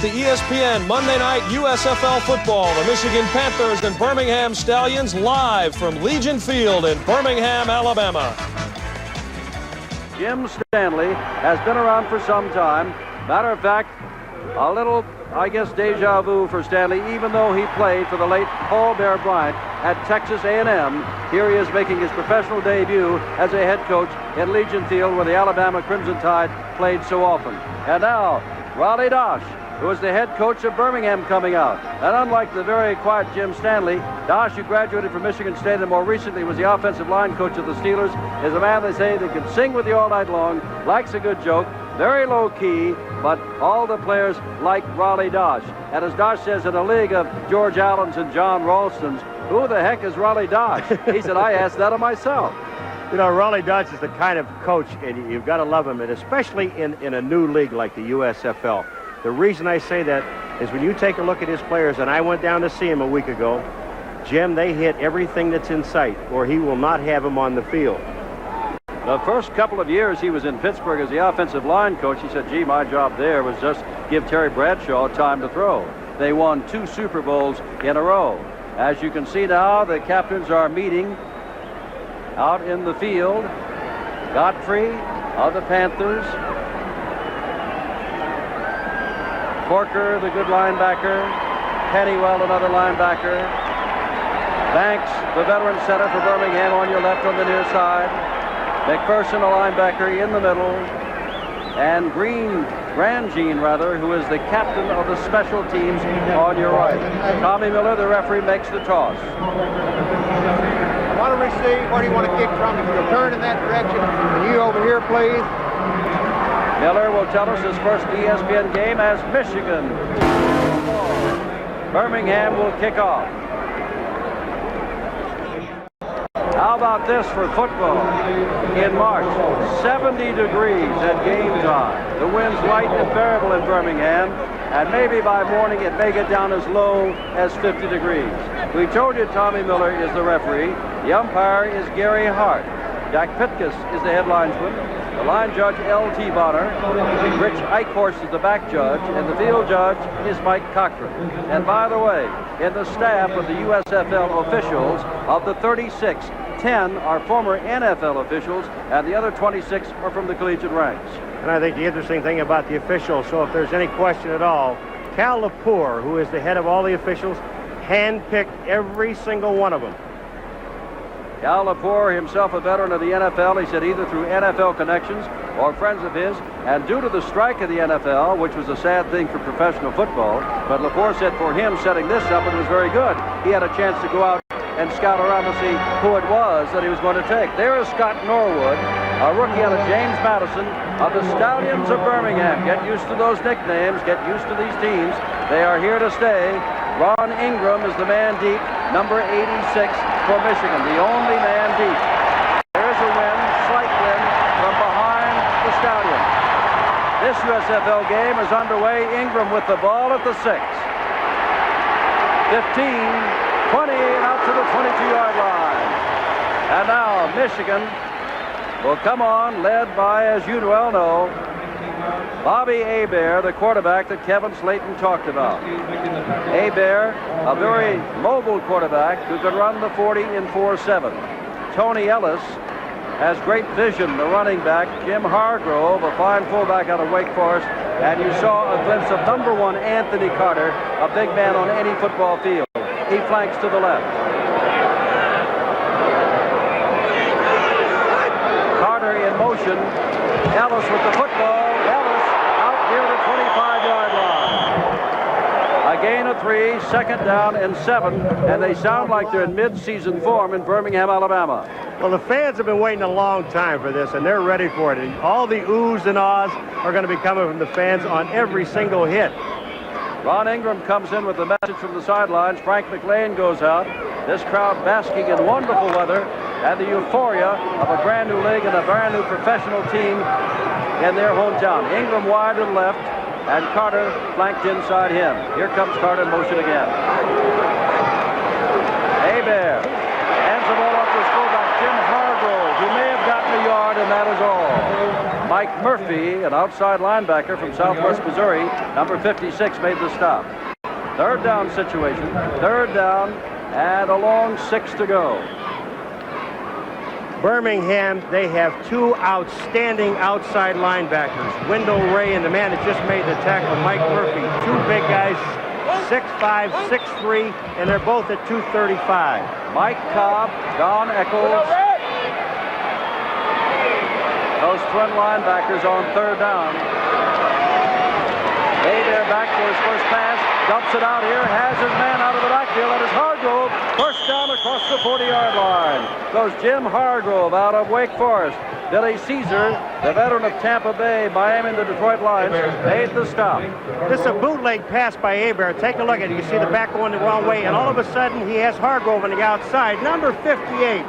to ESPN Monday Night USFL football. The Michigan Panthers and Birmingham Stallions live from Legion Field in Birmingham, Alabama. Jim Stanley has been around for some time. Matter of fact, a little, I guess, deja vu for Stanley, even though he played for the late Paul Bear Bryant at Texas A&M. Here he is making his professional debut as a head coach in Legion Field, where the Alabama Crimson Tide played so often. And now, Raleigh Dosh, who is the head coach of Birmingham, coming out. And unlike the very quiet Jim Stanley, Dosh, who graduated from Michigan State and more recently was the offensive line coach of the Steelers, is a man, they say, that can sing with you all night long, likes a good joke, very low key, but all the players like Raleigh Dosh. And as Dosh says, in a league of George Allens and John Ralstons, who the heck is Raleigh Dosh? He said, I asked that of myself. You know, Raleigh Dosh is the kind of coach, and you've got to love him, and especially in a new league like the USFL. The reason I say that is when you take a look at his players, and I went down to see him a week ago, Jim, they hit everything that's in sight, or he will not have them on the field. The first couple of years he was in Pittsburgh as the offensive line coach, he said, gee, my job there was just give Terry Bradshaw time to throw. They won 2 Super Bowls in a row. As you can see now, the captains are meeting out in the field. Godfrey of the Panthers. Corker, the good linebacker. Pennywell, another linebacker. Banks, the veteran center for Birmingham, on your left on the near side. McPherson, a linebacker, in the middle. And Grangine, who is the captain of the special teams, on your right. Tommy Miller, the referee, makes the toss. I want to receive. Where do you want to kick from? If you'll turn in that direction, and you over here, please. Miller will tell us his first ESPN game as Michigan. Birmingham will kick off. How about this for football? In March, 70 degrees at game time. The wind's light and variable in Birmingham, and maybe by morning it may get down as low as 50 degrees. We told you Tommy Miller is the referee. The umpire is Gary Hart. Jack Pitkus is the head linesman. The line judge, L.T. Bonner. Rich Eichhorst is the back judge, and the field judge is Mike Cochran. And by the way, in the staff of the USFL officials, of the 36, 10 are former NFL officials, and the other 26 are from the collegiate ranks. And I think the interesting thing about the officials, so if there's any question at all, Cal Lepore, who is the head of all the officials, handpicked every single one of them. Cal Lepore, himself a veteran of the NFL, he said either through NFL connections or friends of his, and due to the strike of the NFL, which was a sad thing for professional football, but Lepore said for him setting this up, it was very good. He had a chance to go out and scout around to see who it was that he was going to take. There is Scott Norwood, a rookie out of James Madison of the Stallions of Birmingham. Get used to those nicknames. Get used to these teams. They are here to stay. Ron Ingram is the man deep, number 86 for Michigan, the only man deep. There's a win, slight win from behind the Stallions. This USFL game is underway. Ingram with the ball at the 6. 15, 20, and out to the 22-yard line. And now Michigan will come on, led by, as you well know, Bobby Hebert, the quarterback that Kevin Slayton talked about. Hebert, a very mobile quarterback who could run the 40 in 4.7. Tony Ellis has great vision, the running back. Jim Hargrove, a fine fullback out of Wake Forest. And you saw a glimpse of number 1 Anthony Carter, a big man on any football field. He flanks to the left. Carter in motion. Ellis with the football. Ellis out near the 25-yard line. A gain of 3, second down and 7, and they sound like they're in mid-season form in Birmingham, Alabama. Well, the fans have been waiting a long time for this, and they're ready for it. And all the oohs and ahs are going to be coming from the fans on every single hit. Ron Ingram comes in with the message from the sidelines. Frank McLean goes out. This crowd basking in wonderful weather and the euphoria of a brand new league and a brand new professional team in their hometown. Ingram wide to the left, and Carter flanked inside him. Here comes Carter in motion again. Hebert hands the ball off to his fullback, Jim Hargrove, who may have gotten a yard, and that is all. Mike Murphy, an outside linebacker from Southwest Missouri, number 56, made the stop. Third down situation. Third down and a long 6 to go. Birmingham, they have two outstanding outside linebackers. Wendell Ray and the man that just made the tackle, Mike Murphy. Two big guys, 6'5", 6'3", and they're both at 235. Mike Cobb, Don Eccles. Those twin linebackers on third down. Hebert back for his first pass. Dumps it out here. Has his man out of the backfield. That is Hargrove. First down across the 40-yard line. Goes Jim Hargrove out of Wake Forest. Billy Caesar, the veteran of Tampa Bay, Miami, and the Detroit Lions, made the stop. This is a bootleg pass by Hebert. Take a look at it. You see the back going the wrong way, and all of a sudden he has Hargrove on the outside. Number 58.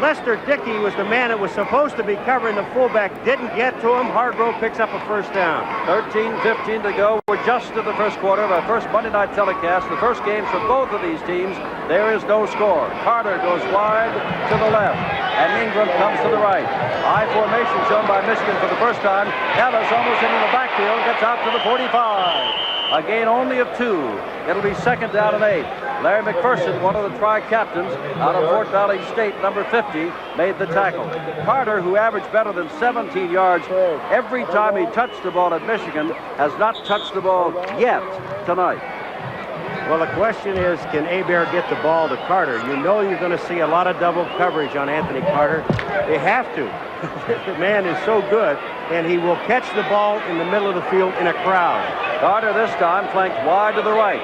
Lester Dickey was the man that was supposed to be covering the fullback. Didn't get to him. Hargrove picks up a first down. 13:15 to go. We're just to the first quarter of our first Monday night telecast. The first games for both of these teams. There is no score. Carter goes wide to the left, and Ingram comes to the right. High formation shown by Michigan for the first time. Ellis almost into the backfield, gets out to the 45. A gain only of 2. It'll be second down and 8. Larry McPherson, one of the tri-captains out of Fort Valley State, number 50, made the tackle. Carter, who averaged better than 17 yards every time he touched the ball at Michigan, has not touched the ball yet tonight. Well, the question is, can Hebert get the ball to Carter? You know you're going to see a lot of double coverage on Anthony Carter. They have to. The man is so good, and he will catch the ball in the middle of the field in a crowd. Carter this time flanked wide to the right.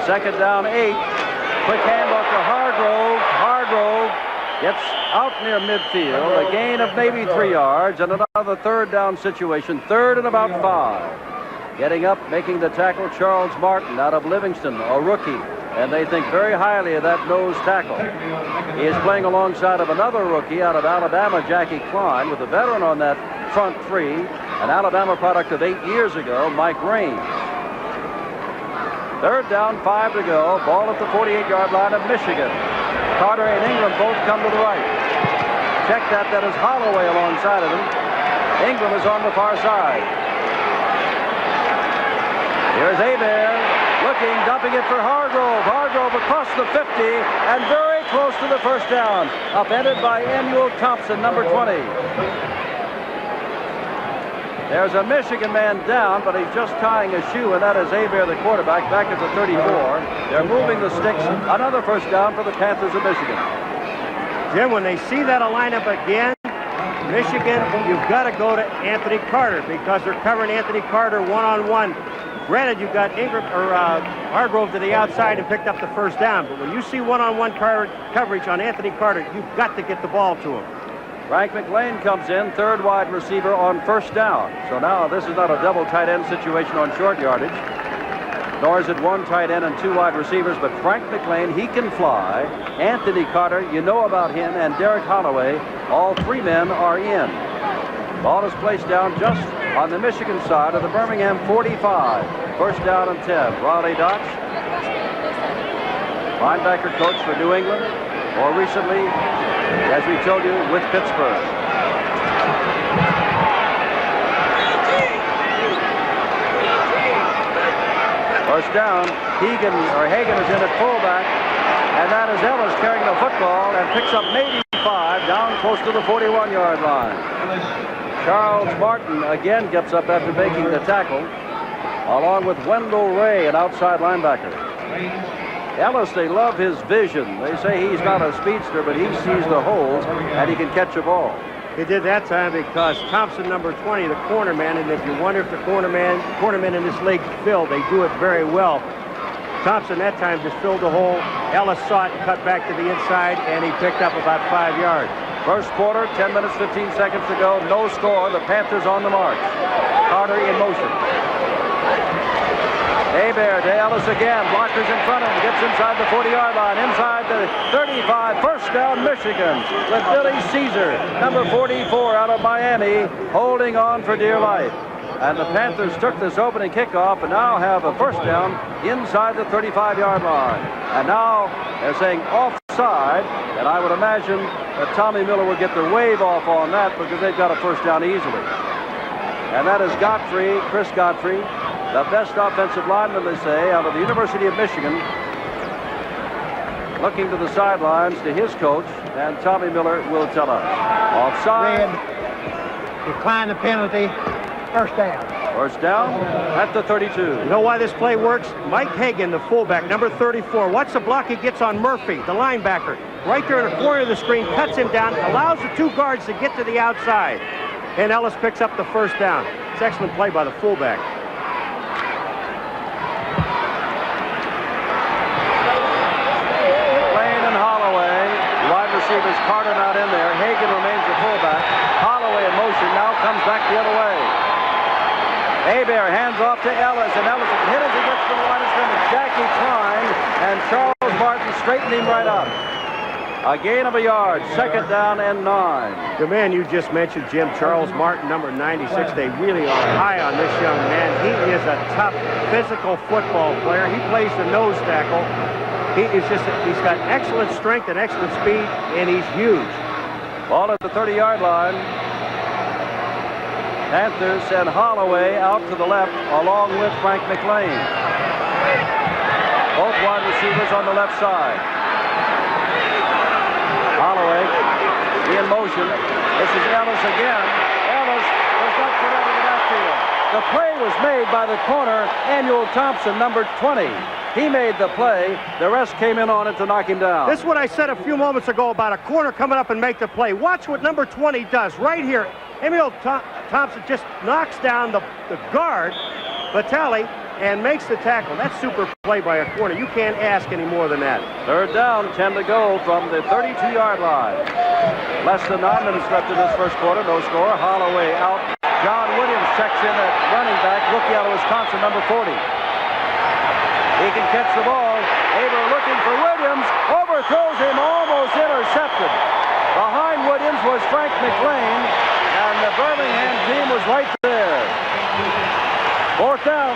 Second down 8. Quick handoff to Hargrove. Hargrove gets out near midfield. A gain of maybe 3 yards, and another third down situation. Third and about 5. Getting up, making the tackle, Charles Martin out of Livingston, a rookie. And they think very highly of that nose tackle. He is playing alongside of another rookie out of Alabama, Jackie Klein, with a veteran on that front 3, an Alabama product of 8 years ago, Mike Raines. Third down, 5 to go. Ball at the 48-yard line of Michigan. Carter and Ingram both come to the right. Check that. That is Holloway alongside of him. Ingram is on the far side. Here's Hebert looking, dumping it for Hargrove. Hargrove across the 50 and very close to the first down. Upended by Emil Thompson, number 20. There's a Michigan man down, but he's just tying a shoe, and that is Hebert, the quarterback, back at the 34. They're moving the sticks. Another first down for the Panthers of Michigan. Jim, when they see that lineup again, Michigan, you've got to go to Anthony Carter because they're covering Anthony Carter one-on-one. Granted, you've got Ingram or Hargrove to the outside and picked up the first down, but when you see one-on-one coverage on Anthony Carter, you've got to get the ball to him. Frank McLean comes in, third wide receiver on first down. So now this is not a double tight end situation on short yardage, nor is it one tight end and 2 wide receivers, but Frank McLean, he can fly. Anthony Carter, you know about him, and Derek Holloway, all 3 men are in. Ball is placed down just on the Michigan side of the Birmingham 45. First down and 10. Raleigh Dotch, linebacker coach for New England, more recently, as we told you, with Pittsburgh. First down, Hagan is in at fullback, and that is Ellis carrying the football and picks up maybe 5 down close to the 41-yard line. Charles Martin again gets up after making the tackle, along with Wendell Ray, an outside linebacker. Ellis, they love his vision. They say he's not a speedster, but he sees the holes, and he can catch a ball. He did that time because Thompson, number 20, the corner man, and if you wonder if the cornermen in this league fill, they do it very well. Thompson that time just filled the hole. Ellis saw it and cut back to the inside, and he picked up about 5 yards. First quarter, 10 minutes, 15 seconds to go. No score. The Panthers on the march. Carter in motion. Hebert to Ellis again. Blockers in front of him. Gets inside the 40-yard line. Inside the 35. First down, Michigan. With Billy Caesar, number 44 out of Miami, holding on for dear life. And the Panthers took this opening kickoff and now have a first down inside the 35-yard line. And now they're saying offside. side, and I would imagine that Tommy Miller would get their wave off on that because they've got a first down easily. And that is Godfrey, Chris Godfrey, the best offensive lineman, they say, out of the University of Michigan, looking to the sidelines to his coach, and Tommy Miller will tell us. Offside. Red, decline the penalty, first down. First down at the 32. You know why this play works? Mike Hagan, the fullback, number 34. Watch the block he gets on Murphy, the linebacker. Right there in the corner of the screen, cuts him down, allows the two guards to get to the outside. And Ellis picks up the first down. It's excellent play by the fullback. Lane and Holloway. Wide receivers Carter not in there. Hagan remains the fullback. Holloway in motion now comes back the other way. Hebert hands off to Ellis, and Ellis is hit as he gets to the line of scrimmage. Jackie Klein and Charles Martin straighten him right up. A gain of a yard, second down and 9. The man you just mentioned, Jim, Charles Martin, number 96, they really are high on this young man. He is a tough, physical football player. He plays the nose tackle. He's got excellent strength and excellent speed, and he's huge. Ball at the 30-yard line. Panthers send Holloway out to the left along with Frank McLean. Both wide receivers on the left side. Holloway in motion. This is Ellis again. Ellis was not put out of the backfield. The play was made by the corner, Annual Thompson, number 20. He made the play. The rest came in on it to knock him down. This is what I said a few moments ago about a corner coming up and make the play. Watch what number 20 does right here. Emil Thompson just knocks down the guard, Vitale, and makes the tackle. That's super play by a corner. You can't ask any more than that. Third down, 10 to go from the 32-yard line. Less than 9 minutes left in this first quarter. No score. Holloway out. John Williams checks in at running back, rookie out of Wisconsin, number 40. He can catch the ball. Aber looking for Williams. Overthrows him, almost intercepted. Behind Williams was Frank McLean, and the Birmingham team was right there. Fourth down.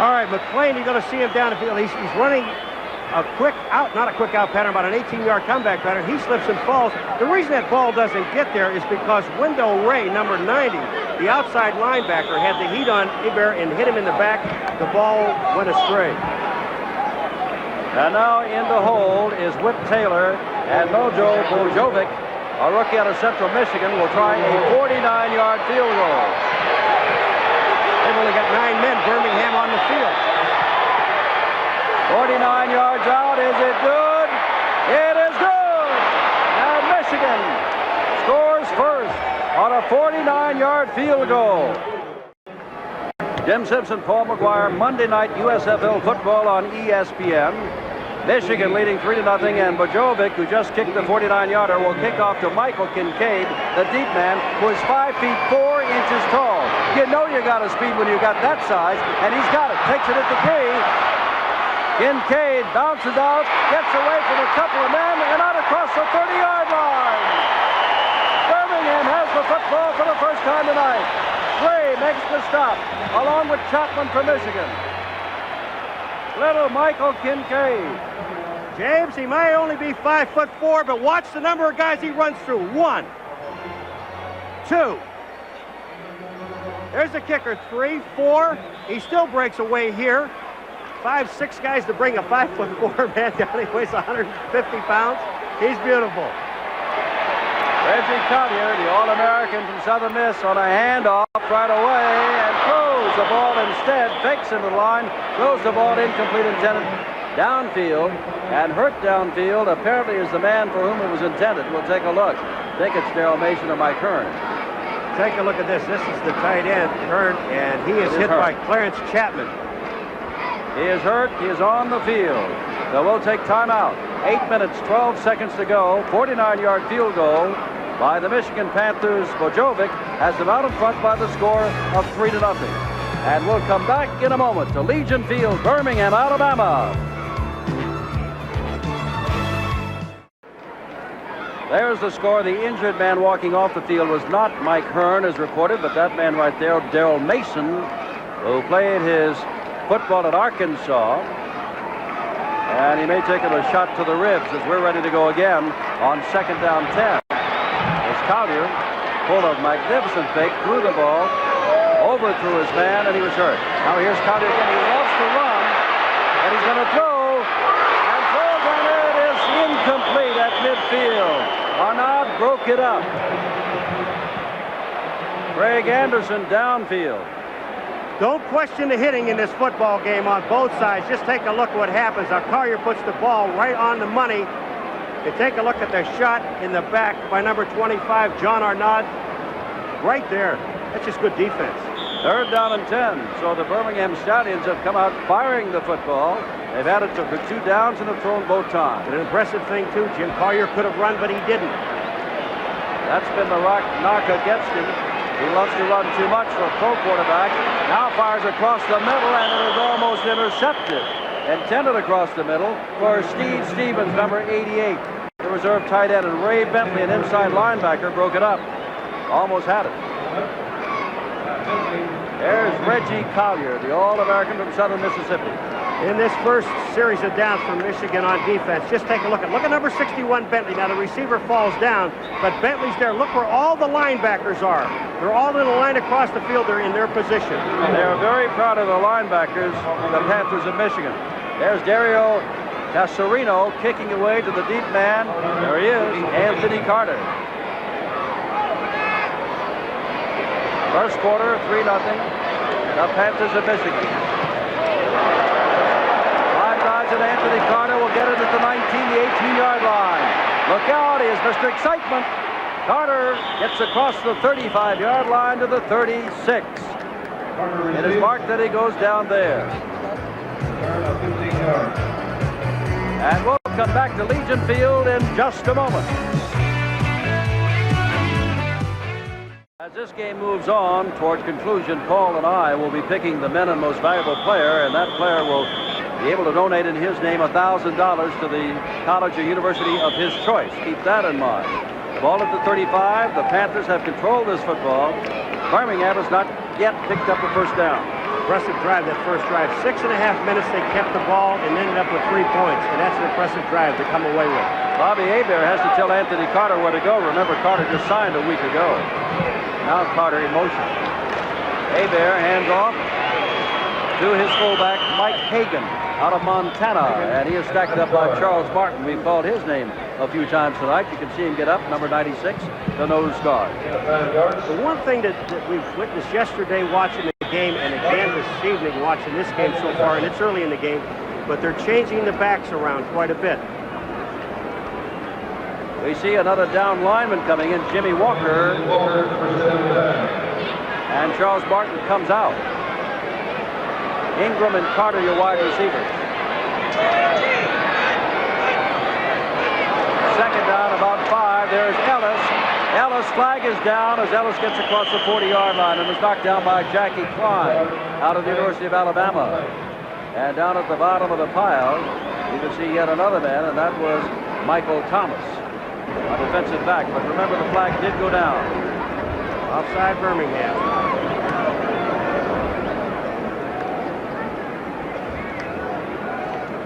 All right, McLean, you're going to see him down the field. He's running a quick out, not a quick out pattern, but an 18-yard comeback pattern. He slips and falls. The reason that ball doesn't get there is because Wendell Ray, number 90, the outside linebacker, had the heat on Hebert and hit him in the back. The ball went astray. And now in the hold is Whit Taylor, and Mojo Bojovic, a rookie out of Central Michigan, will try a 49-yard field goal. They've only got 9 men, Birmingham on the field. 49 yards out. Is it good? It is good! And Michigan scores first on a 49-yard field goal. Jim Simpson, Paul McGuire, Monday night USFL football on ESPN. Michigan leading 3-0, and Bojovic, who just kicked the 49-yarder, will kick off to Michael Kincaid, the deep man, who is 5 feet 4 inches tall. You know you got a speed when you got that size, and he's got it. Takes it at the key. Kincaid bounces out, gets away from a couple of men, and out across the 30-yard line. Birmingham has the football for the first time tonight. Gray makes the stop, along with Chapman from Michigan. Little Michael Kincaid. James, he may only be 5'4", but watch the number of guys he runs through. 1, 2. There's the kicker. 3, 4. He still breaks away here. 5, 6 guys to bring a 5'4" man down. He weighs 150 pounds. He's beautiful. Reggie Collier, the All-American from Southern Miss, on a handoff right away and throws the ball instead. Fakes into the line, throws the ball incomplete, intended downfield, and hurt downfield apparently is the man for whom it was intended. We'll take a look. I think it's Darrell Mason or Mike Hearn. Take a look at this. This is the tight end, Hearn, and he is hit by Clarence Chapman. He is hurt. He is on the field. So we'll take timeout. 8 minutes, 12 seconds to go. 49-yard field goal by the Michigan Panthers. Bojovic has them out in front by the score of 3-0. And we'll come back in a moment to Legion Field, Birmingham, Alabama. There's the score. The injured man walking off the field was not Mike Hearn, as reported, but that man right there, Darrell Mason, who played his football at Arkansas. And he may take him a shot to the ribs as we're ready to go again on 2nd down 10. As Collier, full of magnificent fake, threw the ball, overthrew his man, and he was hurt. Now here's Collier again. He loves to run, and he's going to throw. And throws, and it is incomplete at midfield. Arnaud broke it up. Craig Anderson downfield. Don't question the hitting in this football game on both sides. Just take a look at what happens. Now Collier puts the ball right on the money. You take a look at the shot in the back by number 25, John Arnaud. Right there. That's just good defense. 3rd down and 10. So the Birmingham Stallions have come out firing the football. They've had it for 2 downs and have thrown both times. An impressive thing, too. Jim Collier could have run, but he didn't. That's been the knock against him. He loves to run too much for a pro quarterback. Now fires across the middle, and it is almost intercepted. Intended across the middle for Steve Stevens, number 88. The reserve tight end, and Ray Bentley, an inside linebacker, broke it up. Almost had it. There's Reggie Collier, the All-American from Southern Mississippi. In this first series of downs for Michigan on defense, just take a look at number 61, Bentley. Now the receiver falls down, but Bentley's there. Look where all the linebackers are. They're all in a line across the field. They're in their position. They are very proud of the linebackers, the Panthers of Michigan. There's Dario Cassarino kicking away to the deep man. There he is, Anthony Carter. First quarter, 3-0. The Panthers of Michigan. Line drives and Anthony Carter will get it at the 19, the 18-yard line. Look out, he is Mr. Excitement. Carter gets across the 35-yard line to the 36. It is marked that he goes down there. And we'll come back to Legion Field in just a moment. As this game moves on toward conclusion, Paul and I will be picking the men and most valuable player, and that player will be able to donate in his name $1,000 to the college or university of his choice. Keep that in mind. Ball at the 35. The Panthers have controlled this football. Birmingham has not yet picked up a first down. Impressive drive, that first drive. 6.5 minutes they kept the ball and ended up with 3 points, and that's an impressive drive to come away with. Bobby Hebert has to tell Anthony Carter where to go. Remember, Carter just signed a week ago. Now Carter in motion. Hebert hands off to his fullback, Mike Hagan, out of Montana, and he is stacked up by Charles Martin. We've called his name a few times tonight. You can see him get up, number 96, the nose guard. The one thing that we've witnessed yesterday watching the game, and again this evening watching this game so far, and it's early in the game, but they're changing the backs around quite a bit. We see another down lineman coming in, Jimmy Walker, and Charles Martin comes out. Ingram and Carter, your wide receivers. Second down, about 5. There's Ellis. Ellis' flag is down as Ellis gets across the 40-yard line and was knocked down by Jackie Klein out of the University of Alabama. And down at the bottom of the pile, you can see yet another man, and that was Michael Thomas, a defensive back. But remember, the flag did go down. Offside Birmingham.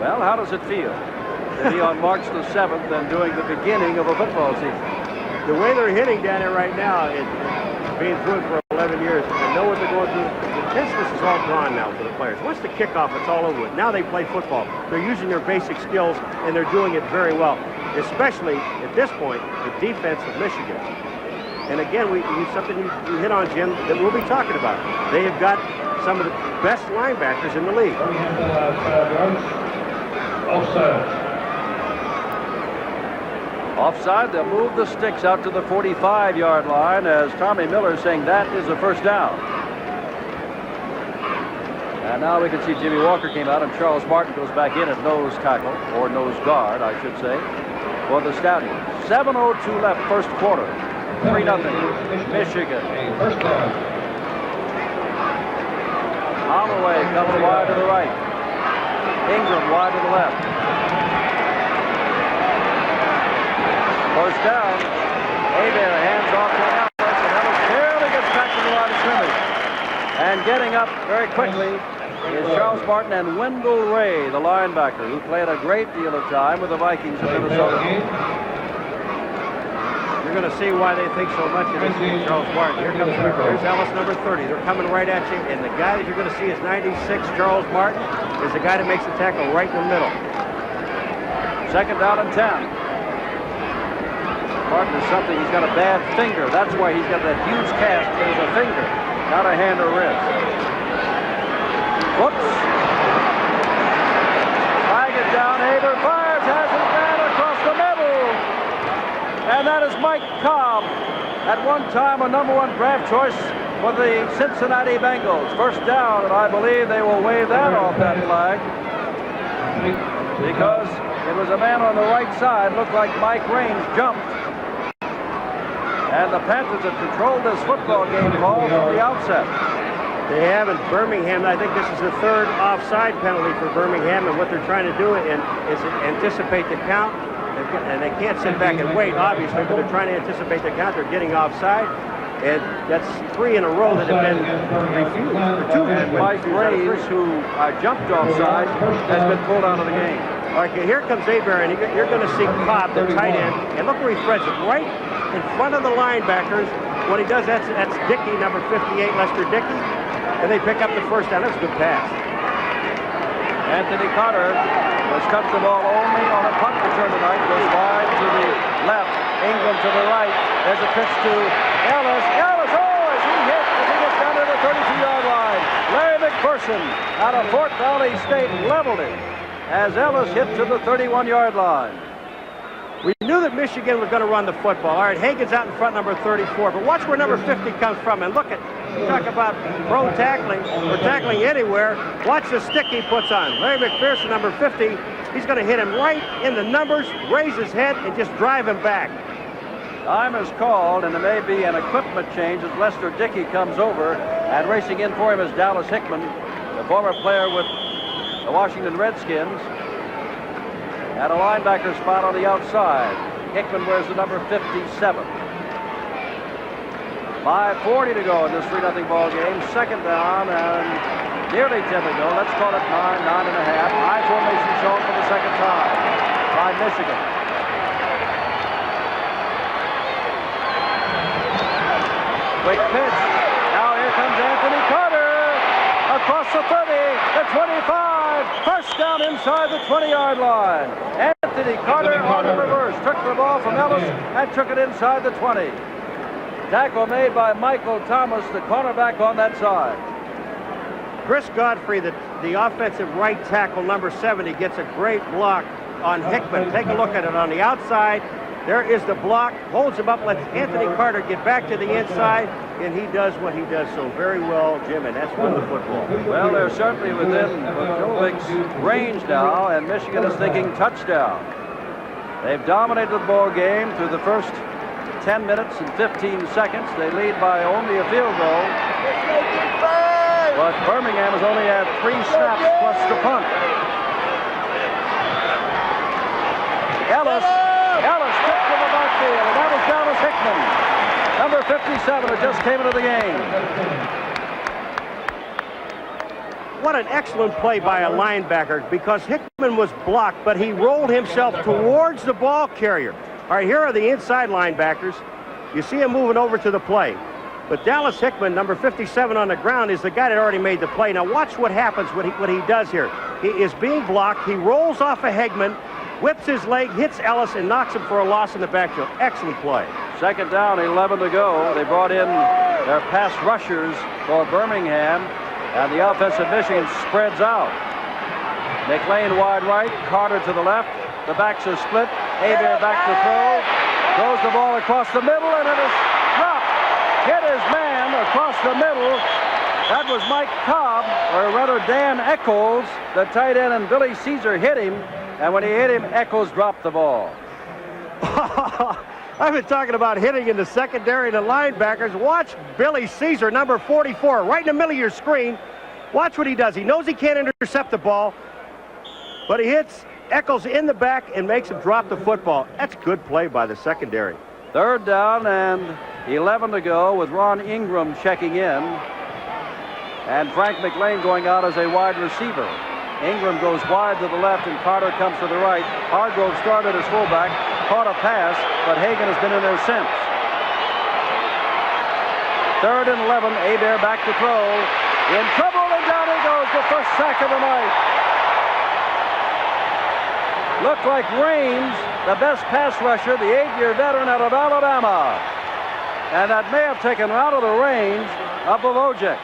Well, how does it feel to be on March the 7th and doing the beginning of a football season? The way they're hitting down there right now, being through it for 11 years, and know what they're going through. The tenseness is all gone now for the players. Once the kickoff, it's all over with. Now they play football. They're using their basic skills, and they're doing it very well, especially at this point, the defense of Michigan. And again, something you hit on, Jim, that we'll be talking about. They have got some of the best linebackers in the league. Offside, they'll move the sticks out to the 45-yard line as Tommy Miller saying that is a first down. And now we can see Jimmy Walker came out and Charles Martin goes back in at nose tackle, or nose guard, I should say, for the Stallions. 7:02 left, first quarter. 3-0, Michigan. Holloway comes wide to the right. Ingram wide to the left. First down. Hebert hands off to Ellis, and Ellis barely gets back to the line of scrimmage. And getting up very quickly is Charles Martin and Wendell Ray, the linebacker, who played a great deal of time with the Vikings of Minnesota. You're going to see why they think so much of this Charles Martin. Here's Ellis, number 30. They're coming right at you, and the guy that you're going to see is 96, Charles Martin, is the guy that makes the tackle right in the middle. Second down and 10. Martin is something, he's got a bad finger. That's why he's got that huge cast as a finger, not a hand or wrist. Whoops. Flag it down, Haber fires, has his man across the middle. And that is Mike Cobb, at one time a #1 draft choice for the Cincinnati Bengals. First down, and I believe they will wave that off, that flag, because it was a man on the right side, looked like Mike Raines jumped. And the Panthers have controlled this football game call from the outset. They have in Birmingham. I think this is the third offside penalty for Birmingham, and what they're trying to do is anticipate the count. And they can't sit back and wait, obviously, but they're trying to anticipate the count. They're getting offside, and that's 3 in a row that have been refused. Or 2 and Mike Raines, who jumped offside, has been pulled out of the game. Okay, here comes Abear, and you're going to see Cobb, the tight end, and look where he threads it, right in front of the linebackers. What he does, that's Dickey, number 58, Lester Dickey, and they pick up the first down. That's a good pass. Anthony Carter has cut the ball only on a punt return tonight. Goes wide to the left, Ingram to the right. There's a pitch to Ellis. Ellis, oh, as he gets down to the 32-yard line. Larry McPherson out of Fort Valley State leveled it as Ellis hit to the 31-yard line. We knew that Michigan was going to run the football. All right, Hagen's out in front, number 34. But watch where number 50 comes from. And look at, you talk about prone tackling or tackling anywhere. Watch the stick he puts on. Larry McPherson, number 50, he's going to hit him right in the numbers, raise his head, and just drive him back. Time is called, and there may be an equipment change as Lester Dickey comes over. And racing in for him is Dallas Hickman, the former player with the Washington Redskins. At a linebacker spot on the outside. Hickman wears the number 57. 5:40 to go in this 3-0 ball game. Second down and nearly 10 to go. Let's call it 9, 9.5. High formation shown for the second time by Michigan. Quick pitch. Now here comes Anthony Carter. Across the 30, the 25, first down inside the 20-yard line. Anthony Carter on the reverse, took the ball from Ellis and took it inside the 20. Tackle made by Michael Thomas, the cornerback on that side. Chris Godfrey, the offensive right tackle, number 70, gets a great block on Hickman. Take a look at it on the outside. There is the block, holds him up, lets Anthony Carter get back to the inside, and he does what he does so very well, Jim, and that's run the football. Well, they're certainly within Jovic's range now, and Michigan is thinking touchdown. They've dominated the ball game through the first 10 minutes and 15 seconds. They lead by only a field goal. But Birmingham has only had 3 snaps plus the punt. Ellis took to the backfield, and that was Dallas Hickman. Number 57 who just came into the game. What an excellent play by a linebacker, because Hickman was blocked, but he rolled himself towards the ball carrier. All right, here are the inside linebackers. You see him moving over to the play. But Dallas Hickman, number 57 on the ground, is the guy that already made the play. Now watch what happens, what he does here. He is being blocked. He rolls off of Hickman, whips his leg, hits Ellis, and knocks him for a loss in the backfield. Excellent play. Second down, 11 to go. They brought in their pass rushers for Birmingham, and the offense of Michigan spreads out. McLean wide right, Carter to the left. The backs are split. Hebert back to throw. Throws the ball across the middle, and it is dropped. Hit his man across the middle. That was Mike Cobb, or rather Dan Eccles, the tight end, and Billy Caesar hit him. And when he hit him, Eccles dropped the ball. I've been talking about hitting in the secondary and the linebackers. Watch Billy Caesar, number 44, right in the middle of your screen. Watch what he does. He knows he can't intercept the ball, but he hits Eccles in the back and makes him drop the football. That's good play by the secondary. Third down and 11 to go with Ron Ingram checking in. and Frank McLean going out as a wide receiver. Ingram goes wide to the left, and Carter comes to the right. Hargrove started as fullback, caught a pass, but Hagan has been in there since. 3rd and 11, Hebert back to throw. In trouble, and down he goes, the first sack of the night. Looked like Raines, the best pass rusher, the 8-year veteran out of Alabama. And that may have taken him out of the range of Wojcik.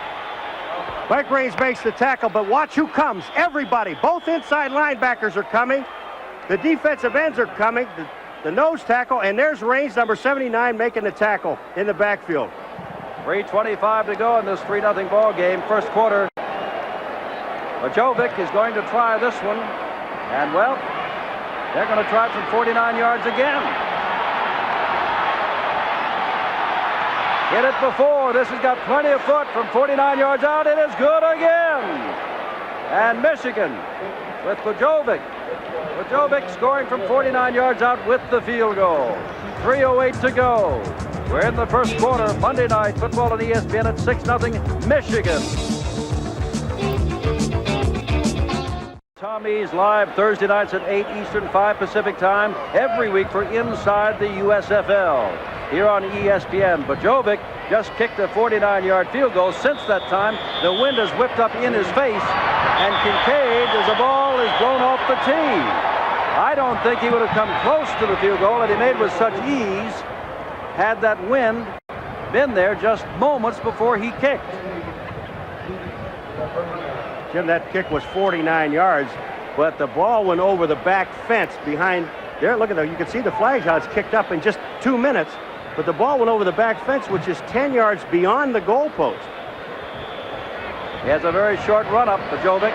Mike Raines makes the tackle, but watch who comes. Everybody, both inside linebackers are coming. The defensive ends are coming. The nose tackle, and there's Raines, number 79, making the tackle in the backfield. 3:25 to go in this 3-0 ball game, first quarter. Wojcik is going to try this one, and well, they're going to try it from 49 yards again. Hit it before. This has got plenty of foot from 49 yards out. It is good again. And Michigan with Wojcik. Wojcik scoring from 49 yards out with the field goal. 3:08 to go. We're in the first quarter. Monday Night Football on ESPN at 6-0 Michigan. Tommy's live Thursday nights at 8 Eastern, 5 Pacific time, every week for Inside the USFL. Here on ESPN, Wojcik just kicked a 49-yard field goal. Since that time, the wind has whipped up in his face, and Kincaid, as the ball is blown off the tee. I don't think he would have come close to the field goal that he made with such ease had that wind been there just moments before he kicked. Jim, that kick was 49 yards, but the ball went over the back fence behind there. Look at that. You can see the flag how it's kicked up in just 2 minutes, but the ball went over the back fence, which is 10 yards beyond the goalpost. He has a very short run-up, Wojcik.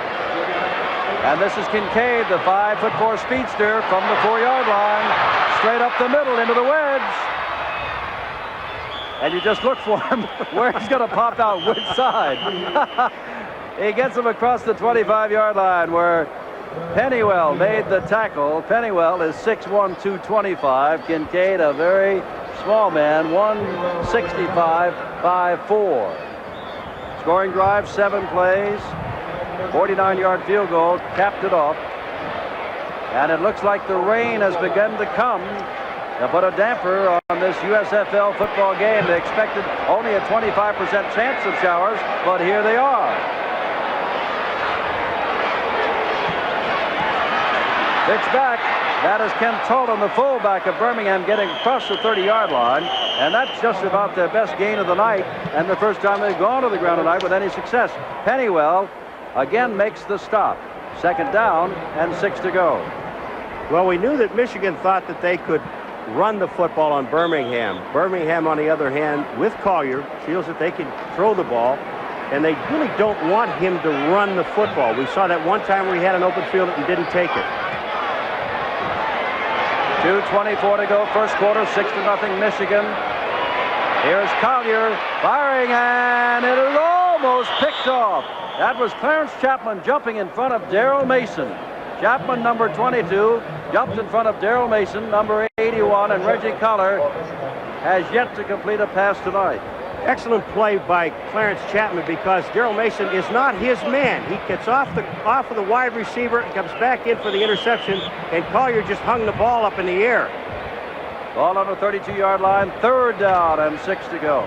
And this is Kincaid, the 5'4" speedster from the 4-yard line, straight up the middle into the wedge. And you just look for him where he's going to pop out, which side. He gets him across the 25-yard line where Pennywell made the tackle. Pennywell is 6'1", 225. Kincaid, a very small man, 165, 5'4". Scoring drive, 7 plays. 49-yard field goal, capped it off. And it looks like the rain has begun to come to put a damper on this USFL football game. They expected only a 25% chance of showers, but here they are. Pitch back. That is Ken Tolan, the fullback of Birmingham, getting across the 30-yard line. And that's just about their best gain of the night and the first time they've gone to the ground tonight with any success. Pennywell again makes the stop. 2nd down and 6 to go. Well, we knew that Michigan thought that they could run the football on Birmingham. Birmingham, on the other hand, with Collier, feels that they can throw the ball, and they really don't want him to run the football. We saw that one time where he had an open field and didn't take it. 2:24 to go, first quarter, 6-0 Michigan. Here's Collier firing, and it is almost picked off. That was Clarence Chapman jumping in front of Darrell Mason. Chapman, number 22, jumped in front of Darrell Mason, number 81, and Reggie Collier has yet to complete a pass tonight. Excellent play by Clarence Chapman, because Darrell Mason is not his man. He gets off of the wide receiver and comes back in for the interception, and Collier just hung the ball up in the air. Ball on the 32-yard line, 3rd down and 6 to go.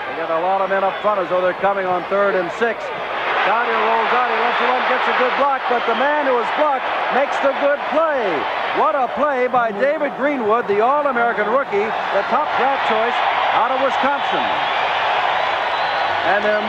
They got a lot of men up front as though they're coming on 3rd and 6. Collier rolls out, he lets the run, gets a good block, but the man who was blocked makes the good play. What a play by David Greenwood, the All-American rookie, the top draft choice out of Wisconsin. And they're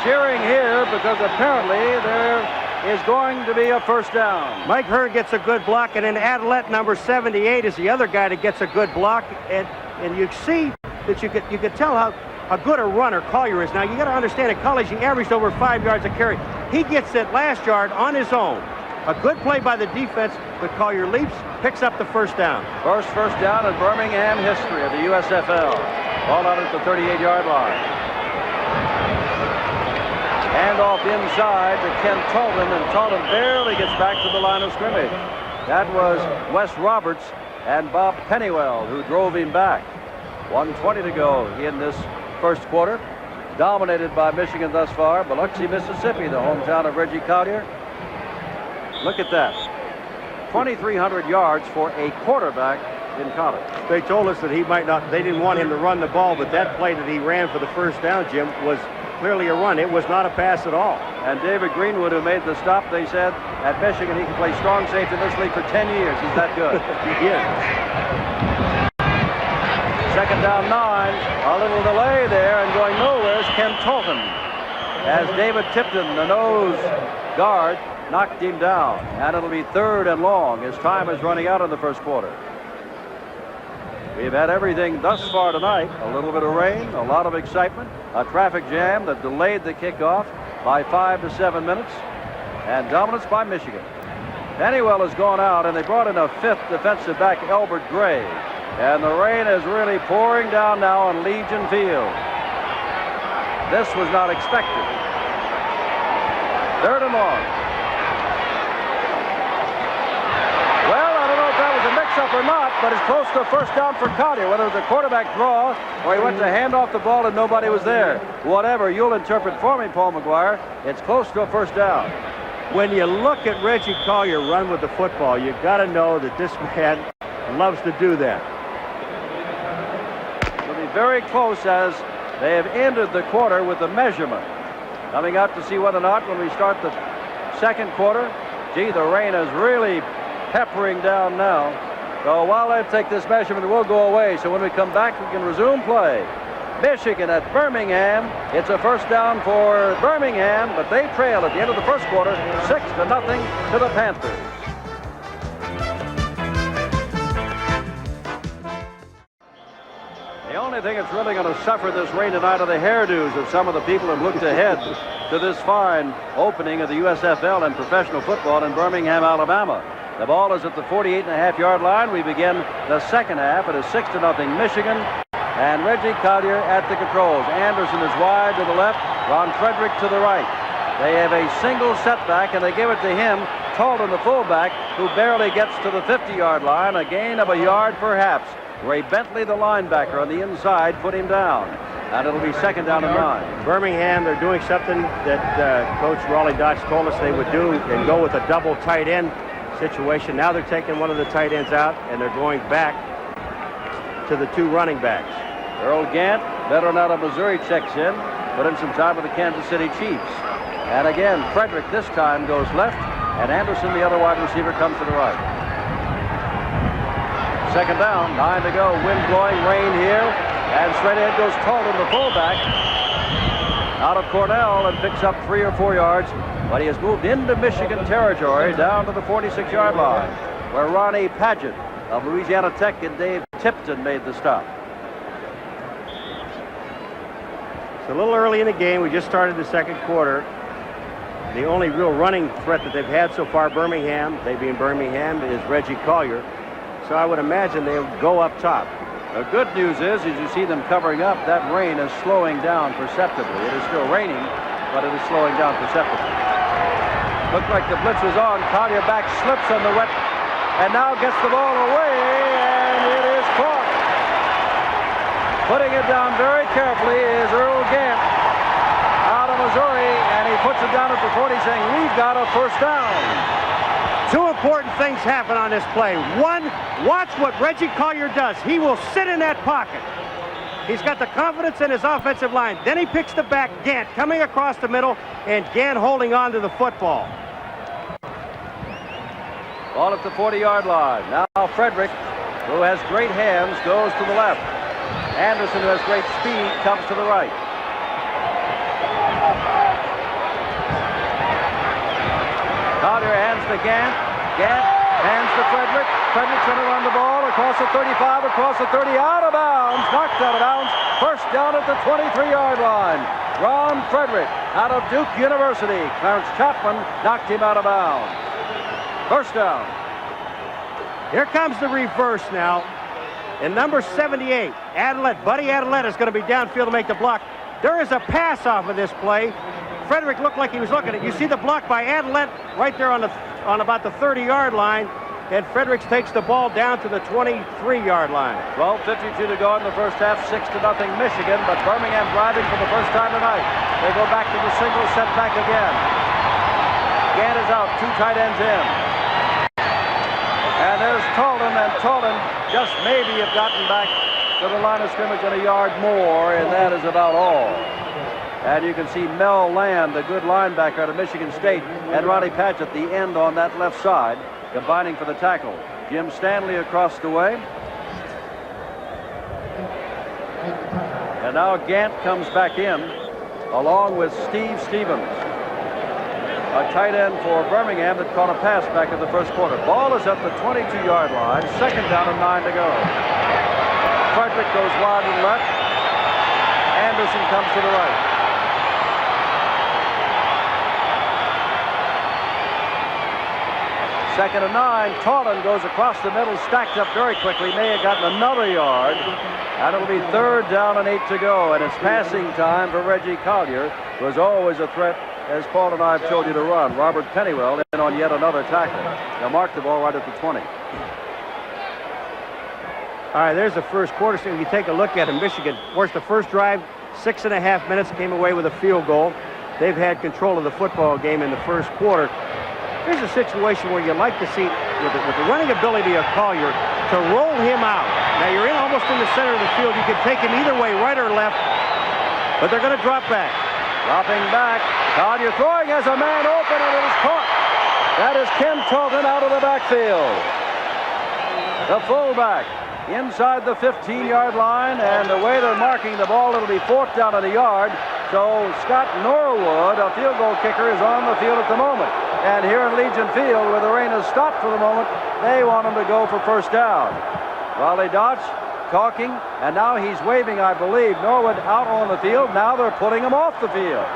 cheering here because apparently there is going to be a first down. Mike Hearn gets a good block, and then Adelette, number 78, is the other guy that gets a good block. And you see that you could tell how good a runner Collier is. Now, you got to understand, in college, he averaged over 5 yards a carry. He gets that last yard on his own. A good play by the defense, but Collier leaps, picks up the first down. First down in Birmingham history of the USFL. Ball out at the 38-yard line. Handoff inside to Ken Talton, and Talton barely gets back to the line of scrimmage. That was Wes Roberts and Bob Pennywell who drove him back. 1:20 to go in this first quarter. Dominated by Michigan thus far. Biloxi, Mississippi, the hometown of Reggie Collier. Look at that. 2,300 yards for a quarterback in college. They told us that he might not, they didn't want him to run the ball, but that play that he ran for the first down, Jim, was clearly a run. It was not a pass at all. And David Greenwood, who made the stop, they said at Michigan he can play strong safety in this league for 10 years. He's that good. He is. Second down 9. A little delay there, and going nowhere is Ken Talton. As David Tipton, the nose guard, knocked him down. And it'll be 3rd and long. His time is running out in the first quarter. We've had everything thus far tonight. A little bit of rain, a lot of excitement, a traffic jam that delayed the kickoff by 5 to 7 minutes, and dominance by Michigan. Pennywell has gone out, and they brought in a 5th defensive back, Albert Gray. And the rain is really pouring down now on Legion Field. This was not expected. 3rd and long. Well, I don't know if that was a mix-up or not, but it's close to a first down for Collier. Whether it was a quarterback draw or he went to hand off the ball and nobody was there. Whatever, you'll interpret for me, Paul McGuire. It's close to a first down. When you look at Reggie Collier run with the football, you've got to know that this man loves to do that. It'll be very close as they have ended the quarter with the measurement. Coming out to see whether or not when we start the second quarter, gee, the rain is really peppering down now. So while I take this measurement, it will go away. So when we come back, we can resume play. Michigan at Birmingham. It's a first down for Birmingham, but they trail at the end of the first quarter, 6-0 to the Panthers. The only thing that's really going to suffer this rain tonight are the hairdos of some of the people who have looked ahead to this fine opening of the USFL and professional football in Birmingham, Alabama. The ball is at the 48.5-yard line. We begin the second half. It is 6-0 Michigan, and Reggie Collier at the controls. Anderson is wide to the left, Ron Frederick to the right. They have a single setback, and they give it to him, Talton, the fullback, who barely gets to the 50-yard line, a gain of a yard perhaps. Ray Bentley, the linebacker, on the inside, put him down. And it'll be 2nd down and 9. Birmingham, they're doing something that Coach Raleigh Dodge told us they would do and go with a double tight end situation. Now they're taking one of the tight ends out, and they're going back to the 2 running backs. Earl Gant, veteran out of Missouri, checks in, put in some time with the Kansas City Chiefs. And again, Frederick this time goes left, and Anderson, the other wide receiver, comes to the right. 2nd down, 9 to go, wind blowing, rain here, and straight ahead goes Talton, the fullback, out of Cornell, and picks up 3 or 4 yards, but he has moved into Michigan territory down to the 46-yard line, where Ronnie Padgett of Louisiana Tech and Dave Tipton made the stop. It's a little early in the game. We just started the second quarter. The only real running threat that they've had so far, Birmingham, they being Birmingham, is Reggie Collier. So I would imagine they'll go up top. The good news is, as you see them covering up, that rain is slowing down perceptibly. It is still raining, but it is slowing down perceptibly. Looked like the blitz was on. Collier back slips on the wet, and now gets the ball away, and it is caught. Putting it down very carefully is Earl Gant out of Missouri, and he puts it down at the 40, saying, we've got a first down. 2 important things happen on this play. One, watch what Reggie Collier does. He will sit in that pocket. He's got the confidence in his offensive line. Then he picks the back, Gant coming across the middle, and Gant holding on to the football. Ball at the 40-yard line. Now Frederick, who has great hands, goes to the left. Anderson, who has great speed, comes to the right. Collier hands to Gant. Gant hands to Frederick. Frederick centered on the ball across the 35, across the 30, out of bounds, knocked out of bounds. First down at the 23-yard line. Ron Frederick out of Duke University. Clarence Chapman knocked him out of bounds. First down. Here comes the reverse now. And number 78, Adelette, Buddy Adelette, is going to be downfield to make the block. There is a pass off of this play. Frederick looked like he was looking at it. You see the block by Adelet right there on about the 30-yard line. And Fredericks takes the ball down to the 23-yard line. 12:52 to go in the first half, 6-0 Michigan, but Birmingham driving for the first time tonight. They go back to the single setback again. Gant is out, 2 tight ends in. And there's Tolan, and Tolan just maybe have gotten back to the line of scrimmage and a yard more, and that is about all. And you can see Mel Land, the good linebacker out of Michigan State, and Ronnie Patch at the end on that left side, combining for the tackle. Jim Stanley across the way. And now Gant comes back in, along with Steve Stevens, a tight end for Birmingham that caught a pass back in the first quarter. Ball is at the 22-yard line, 2nd down and 9 to go. Frederick goes wide to the left. Anderson comes to the right. 2nd and 9. Tolan goes across the middle, stacked up very quickly. May have gotten another yard. And it'll be 3rd down and 8 to go. And it's passing time for Reggie Collier, who is always a threat, as Paul and I have told you to run. Robert Pennywell in on yet another tackle. They'll mark the ball right at the 20. All right, there's the first quarter. So if you take a look at it, Michigan, of course, the first drive, 6.5 minutes, came away with a field goal. They've had control of the football game in the first quarter. Here's a situation where you like to see, with the running ability of Collier, to roll him out. Now, you're almost in the center of the field. You can take him either way, right or left, but they're going to drop back. Dropping back. Collier throwing as a man open, and it is caught. That is Ken Talton out of the backfield. The fullback inside the 15-yard line, and the way they're marking the ball, it'll be 4th down and a yard. So Scott Norwood, a field goal kicker, is on the field at the moment. And here in Legion Field, where the rain has stopped for the moment, they want him to go for 1st down. Raleigh Dodge talking, and now he's waving, I believe, Norwood out on the field. Now they're putting him off the field.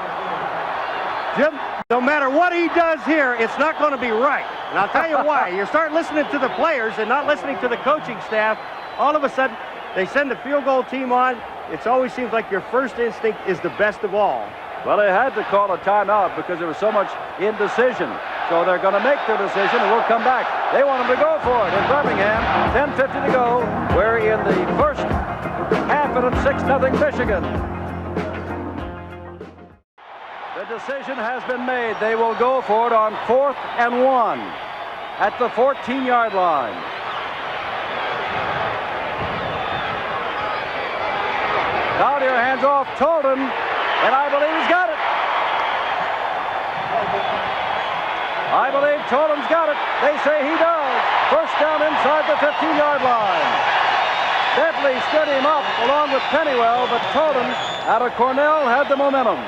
Jim, no matter what he does here, it's not going to be right. And I'll tell you why. You start listening to the players and not listening to the coaching staff, all of a sudden, they send the field goal team on. It always seems like your first instinct is the best of all. Well, they had to call a timeout because there was so much indecision. So they're going to make their decision, and we'll come back. They want them to go for it in Birmingham. 10:50 to go. We're in the first half, and it's 6-0 Michigan. The decision has been made. They will go for it on 4th and 1 at the 14-yard line. Collier hands off Tolan, and I believe he's got it. I believe Tolan's got it. They say he does. 1st down inside the 15-yard line. Bentley stood him up along with Pennywell, but Tolan out of Cornell had the momentum.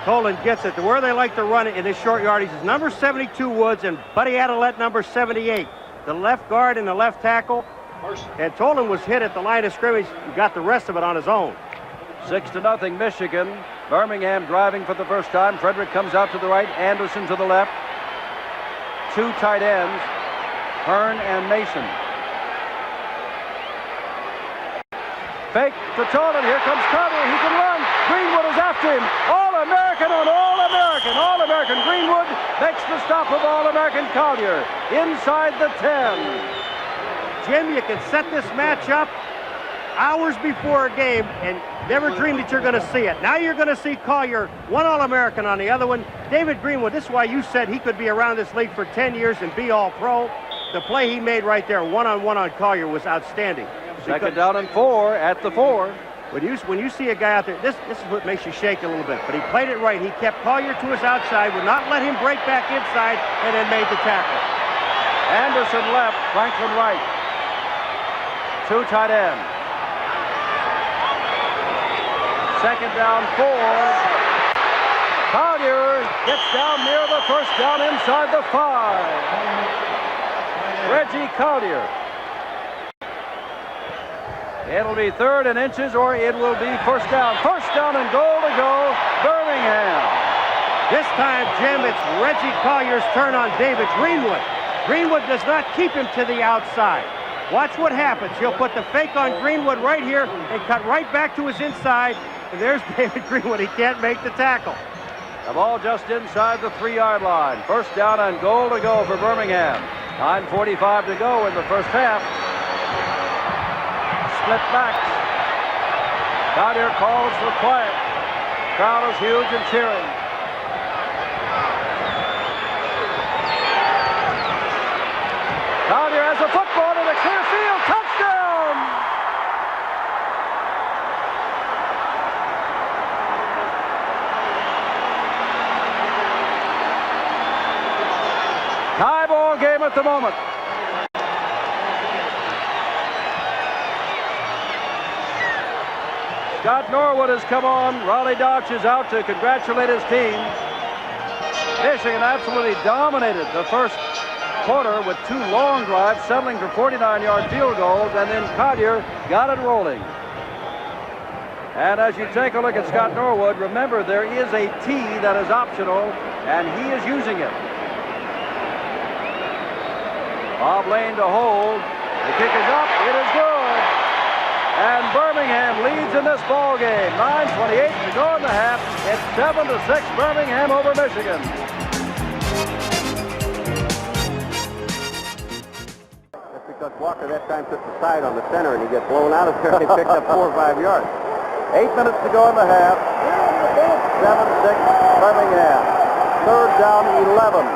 Tolan gets it to where they like to run it in his short yardage is number 72 Woods and Buddy Adelet number 78. The left guard and the left tackle. And Tolan was hit at the line of scrimmage. He got the rest of it on his own. 6-0 Michigan. Birmingham driving for the first time. Frederick comes out to the right. Anderson to the left. 2 tight ends, Hearn and Mason. Fake to Tolan. Here comes Carter. He can run. Greenwood is after him. All-American on All-American. All-American. Greenwood makes the stop of All-American Collier inside the 10. Jim, you can set this match up hours before a game and never dream that you're going to see it. Now you're going to see Collier, one All-American on the other one. David Greenwood, this is why you said he could be around this league for 10 years and be All-Pro. The play he made right there, one-on-one on Collier, was outstanding. 2nd down and 4 at the 4. When you see a guy out there, this is what makes you shake a little bit. But he played it right. He kept Collier to his outside, would not let him break back inside, and then made the tackle. Anderson left, Franklin right. 2 tight ends. 2nd down, 4. Collier gets down near the 1st down inside the 5. Reggie Collier. It'll be 3rd and inches, or it will be 1st down. 1st down and goal to go, Birmingham. This time, Jim, it's Reggie Collier's turn on David Greenwood. Greenwood does not keep him to the outside. Watch what happens. He'll put the fake on Greenwood right here and cut right back to his inside. And there's David Greenwood. He can't make the tackle. The ball just inside the 3-yard line. First down and goal to go for Birmingham. 9:45 to go in the first half. Split backs. Collier calls for quiet. Crowd is huge and cheering. Collier has a football in the clear field. Touchdown! Tie ball game at the moment. Scott Norwood has come on. Raleigh Dodge is out to congratulate his team. Michigan absolutely dominated the first quarter with 2 long drives, settling for 49-yard field goals, and then Collier got it rolling. And as you take a look at Scott Norwood, remember there is a T that is optional, and he is using it. Bob Lane to hold. The kick is up. It is good. And Birmingham leads in this ball game. 9:28 to go in the half. It's 7-6 Birmingham over Michigan. That's because Walker that time took the side on the center and he gets blown out of there and he picked up 4 or 5 yards. 8 minutes to go in the half. 7-6 Birmingham. Third down 11.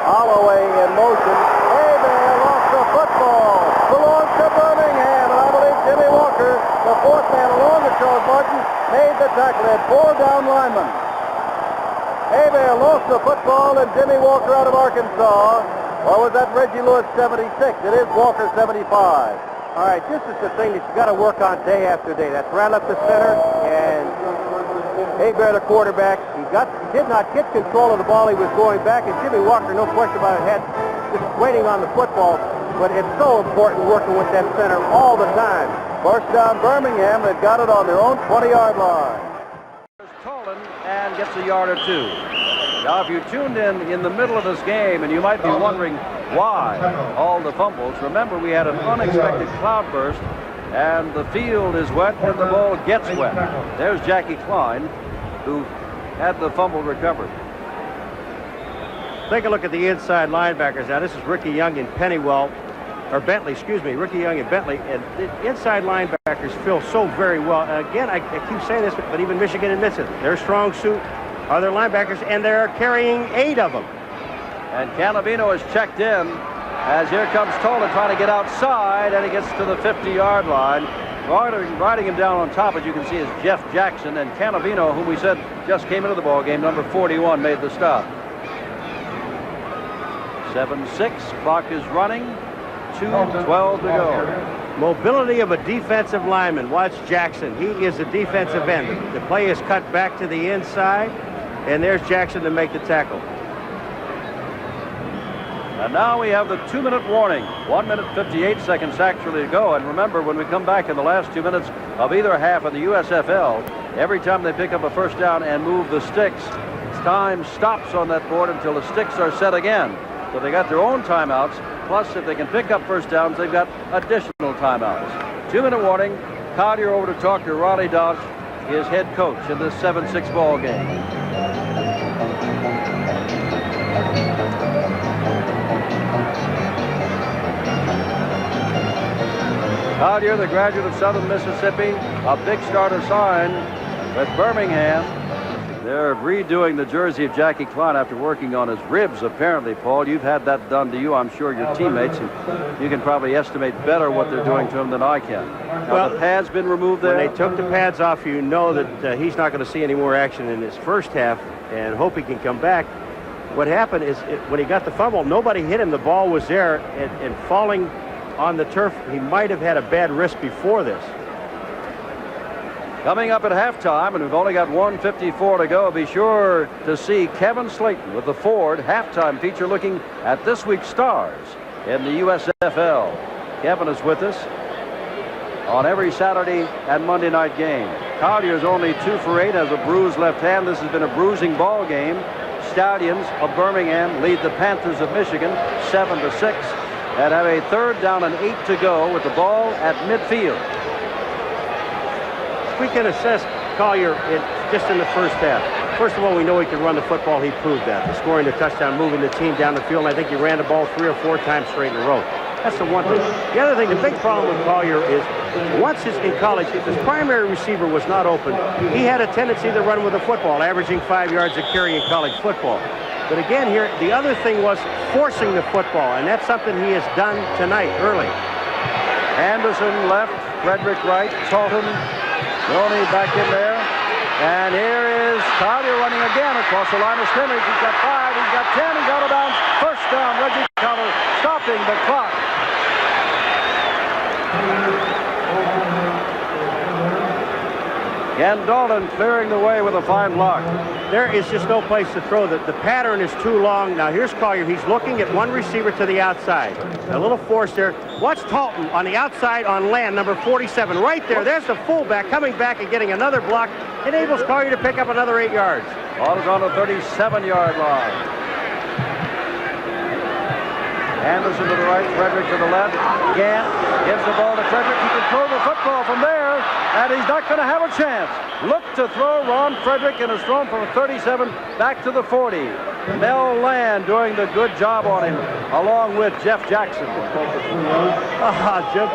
Holloway in motion. Hebert lost the football. Belongs to Birmingham. And I believe Jimmy Walker, the 4th man along the Charles Martin, made the tackle. They had 4 down linemen. Hebert lost the football, and Jimmy Walker out of Arkansas. Or was that Reggie Lewis 76? It is Walker 75. All right, this is the thing that you got to work on day after day. That's right up the center, and Hebert, the quarterback, he did not get control of the ball. He was going back, and Jimmy Walker, no question about it, had just waiting on the football. But it's so important working with that center all the time. First down Birmingham, they've got it on their own 20-yard line. Tolan and gets a yard or 2. Now, if you tuned in the middle of this game, and you might be wondering why all the fumbles, remember we had an unexpected cloudburst, and the field is wet and the ball gets wet. There's Jackie Klein, who had the fumble recovered. Take a look at the inside linebackers. Now, this is Ricky Young and Bentley, excuse me, Ricky Young and Bentley. And the inside linebackers fill so very well. Again, I keep saying this, but even Michigan admits it. Their strong suit are their linebackers, and they're carrying 8 of them. And Canavino is checked in as here comes Tolan trying to get outside, and he gets to the 50-yard line. Riding him down on top, as you can see, is Jeff Jackson, and Canavino, whom we said just came into the ball game, number 41, made the stop. 7-6, clock is running, 2:12 to go. Mobility of a defensive lineman. Watch Jackson. He is a defensive end. The play is cut back to the inside, and there's Jackson to make the tackle. And now we have the 2-minute warning. 1 minute 58 seconds actually to go. And remember, when we come back in the last 2 minutes of either half of the USFL, every time they pick up a first down and move the sticks, time stops on that board until the sticks are set again. So they got their own timeouts. Plus, if they can pick up first downs, they've got additional timeouts. 2-minute warning. Collier over to talk to Raleigh Dodge, his head coach in this 7-6 ball game. Collier, the graduate of Southern Mississippi, a big starter sign with Birmingham. They're redoing the jersey of Jackie Klein after working on his ribs, apparently, Paul. You've had that done to you, I'm sure, your teammates, and you can probably estimate better what they're doing to him than I can. Now, well, the pad's been removed there. When they took the pads off, you know that he's not going to see any more action in his first half, and hope he can come back. What happened is, when he got the fumble, nobody hit him. The ball was there, and falling on the turf, he might have had a bad wrist before this. Coming up at halftime, and we've only got 1:54 to go, be sure to see Kevin Slayton with the Ford halftime feature looking at this week's stars in the USFL. Kevin is with us on every Saturday and Monday night game. Collier's only 2 for 8, has a bruised left hand. This has been a bruising ball game. Stallions of Birmingham lead the Panthers of Michigan 7-6 and have a 3rd down and 8 to go with the ball at midfield. We can assess Collier just in the first half. First of all, we know he can run the football. He proved that. The scoring the touchdown, moving the team down the field, and I think he ran the ball 3 or 4 times straight in a row. That's the one thing. The other thing, the big problem with Collier is once in college, if his primary receiver was not open, he had a tendency to run with the football, averaging 5 yards a carry in college football. But again here, the other thing was forcing the football, and that's something he has done tonight early. Anderson left, Frederick right, Talton, Roney back in there. And here is Collier running again across the line of scrimmage. He's got 5, he's got 10, he's out of bounds. First down, Reggie Collier stopping the clock. Ken Dalton clearing the way with a fine block. There is just no place to throw. The pattern is too long. Now here's Collier. He's looking at one receiver to the outside. A little force there. Watch Talton on the outside on land, number 47. Right there. There's the fullback coming back and getting another block. Enables Collier to pick up another 8 yards. Ball is on the 37-yard line. Anderson to the right, Frederick to the left. Gant gives the ball to Frederick. He can throw the football from there, and he's not going to have a chance. Look to throw Ron Frederick, and has thrown from 37 back to the 40. Mel Land doing the good job on him, along with Jeff Jackson. Jim,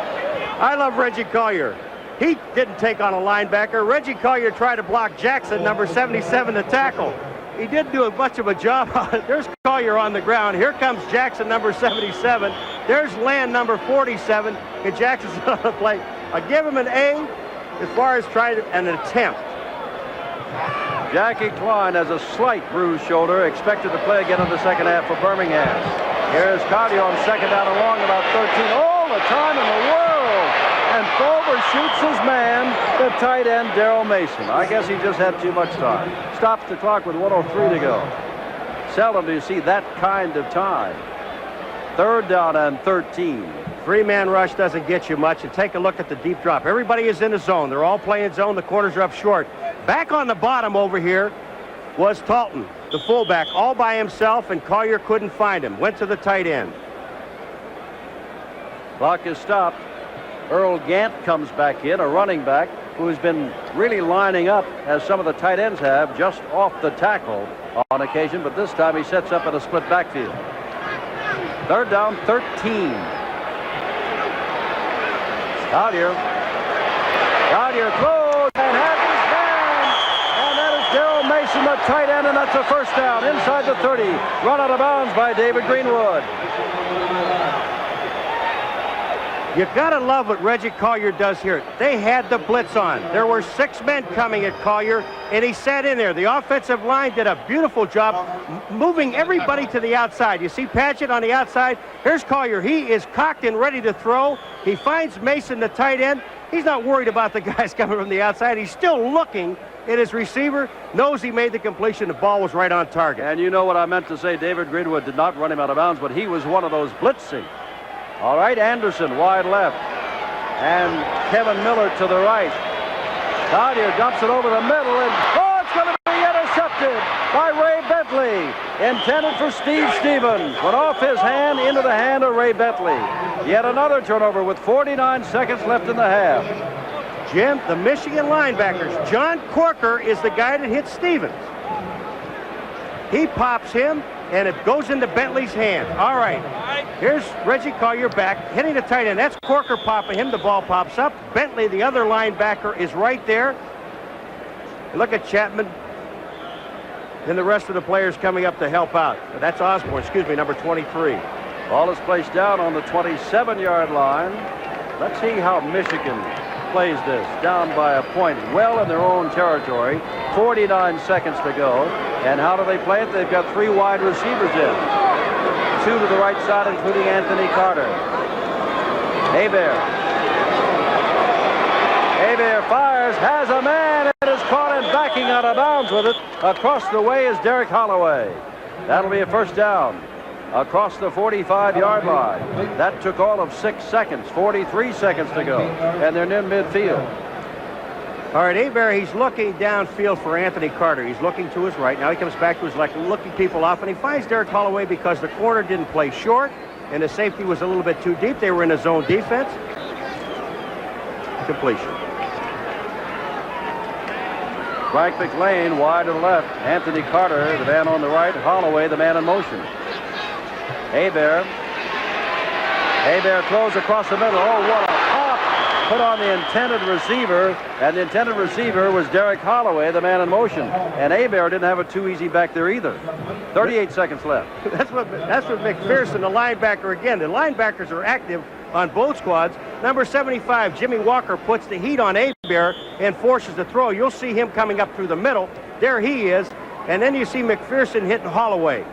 I love Reggie Collier. He didn't take on a linebacker. Reggie Collier tried to block Jackson, number 77, to tackle. He didn't do much of a job on it. There's Collier on the ground. Here comes Jackson, number 77. There's Land, number 47. And Jackson's on the play. I give him an A as far as trying an attempt. Jackie Klein has a slight bruised shoulder, expected to play again in the second half for Birmingham. Here's Collier on second down and long, about 13. All the time in the world. And overshoots his man, the tight end, Darrell Mason. I guess he just had too much time. Stops the clock with 1:03 to go. Seldom do you see that kind of time. Third down and 13. Three-man rush doesn't get you much. And take a look at the deep drop. Everybody is in the zone. They're all playing zone. The corners are up short. Back on the bottom over here was Talton, the fullback, all by himself, and Collier couldn't find him. Went to the tight end. Clock is stopped. Earl Gant comes back in, a running back who's been really lining up, as some of the tight ends have, just off the tackle on occasion, but this time he sets up in a split backfield. Third down, 13. Collier throws and has his man, and that is Darrell Mason, the tight end, and that's a first down inside the 30. Run out of bounds by David Greenwood. You gotta love what Reggie Collier does here. They had the blitz on. There were 6 men coming at Collier, and he sat in there. The offensive line did a beautiful job moving everybody to the outside. You see Patchett on the outside. Here's Collier. He is cocked and ready to throw. He finds Mason, the tight end. He's not worried about the guys coming from the outside. He's still looking at his receiver, knows he made the completion. The ball was right on target. And you know what I meant to say. David Greenwood did not run him out of bounds, but he was one of those blitzing. All right, Anderson wide left, and Kevin Miller to the right. Collier dumps it over the middle, and it's going to be intercepted by Ray Bentley. Intended for Steve Stevens, went off his hand into the hand of Ray Bentley. Yet another turnover with 49 seconds left in the half. Jim, the Michigan linebackers, John Corker is the guy that hit Stevens. He pops him, and it goes into Bentley's hand. All right, here's Reggie Collier back, hitting the tight end. That's Corker popping him. The ball pops up. Bentley, the other linebacker, is right there. Look at Chapman. And the rest of the players coming up to help out. That's Osborne, number 23. Ball is placed down on the 27-yard line. Let's see how Michigan plays this. Down by a point, well in their own territory. 49 seconds to go. And how do they play it? They've got 3 wide receivers in. 2 to the right side, including Anthony Carter. Hebert fires, has a man, and is caught and backing out of bounds with it. Across the way is Derek Holloway. That'll be a first down. Across the 45-yard line. That took all of 6 seconds, 43 seconds to go, and they're near midfield. All right, Hebert, he's looking downfield for Anthony Carter. He's looking to his right. Now he comes back to his left, looking people off, and he finds Derek Holloway because the corner didn't play short, and the safety was a little bit too deep. They were in a zone defense. Completion. Frank McLean wide to the left. Anthony Carter, the man on the right. Holloway, the man in motion. Hebert throws across the middle. Oh, what a pop! Put on the intended receiver, and the intended receiver was Derek Holloway, the man in motion. And Hebert didn't have it too easy back there either. 38 seconds left. That's what McPherson, the linebacker, again. The linebackers are active on both squads. Number 75, Jimmy Walker, puts the heat on Hebert and forces the throw. You'll see him coming up through the middle. There he is. And then you see McPherson hitting Holloway.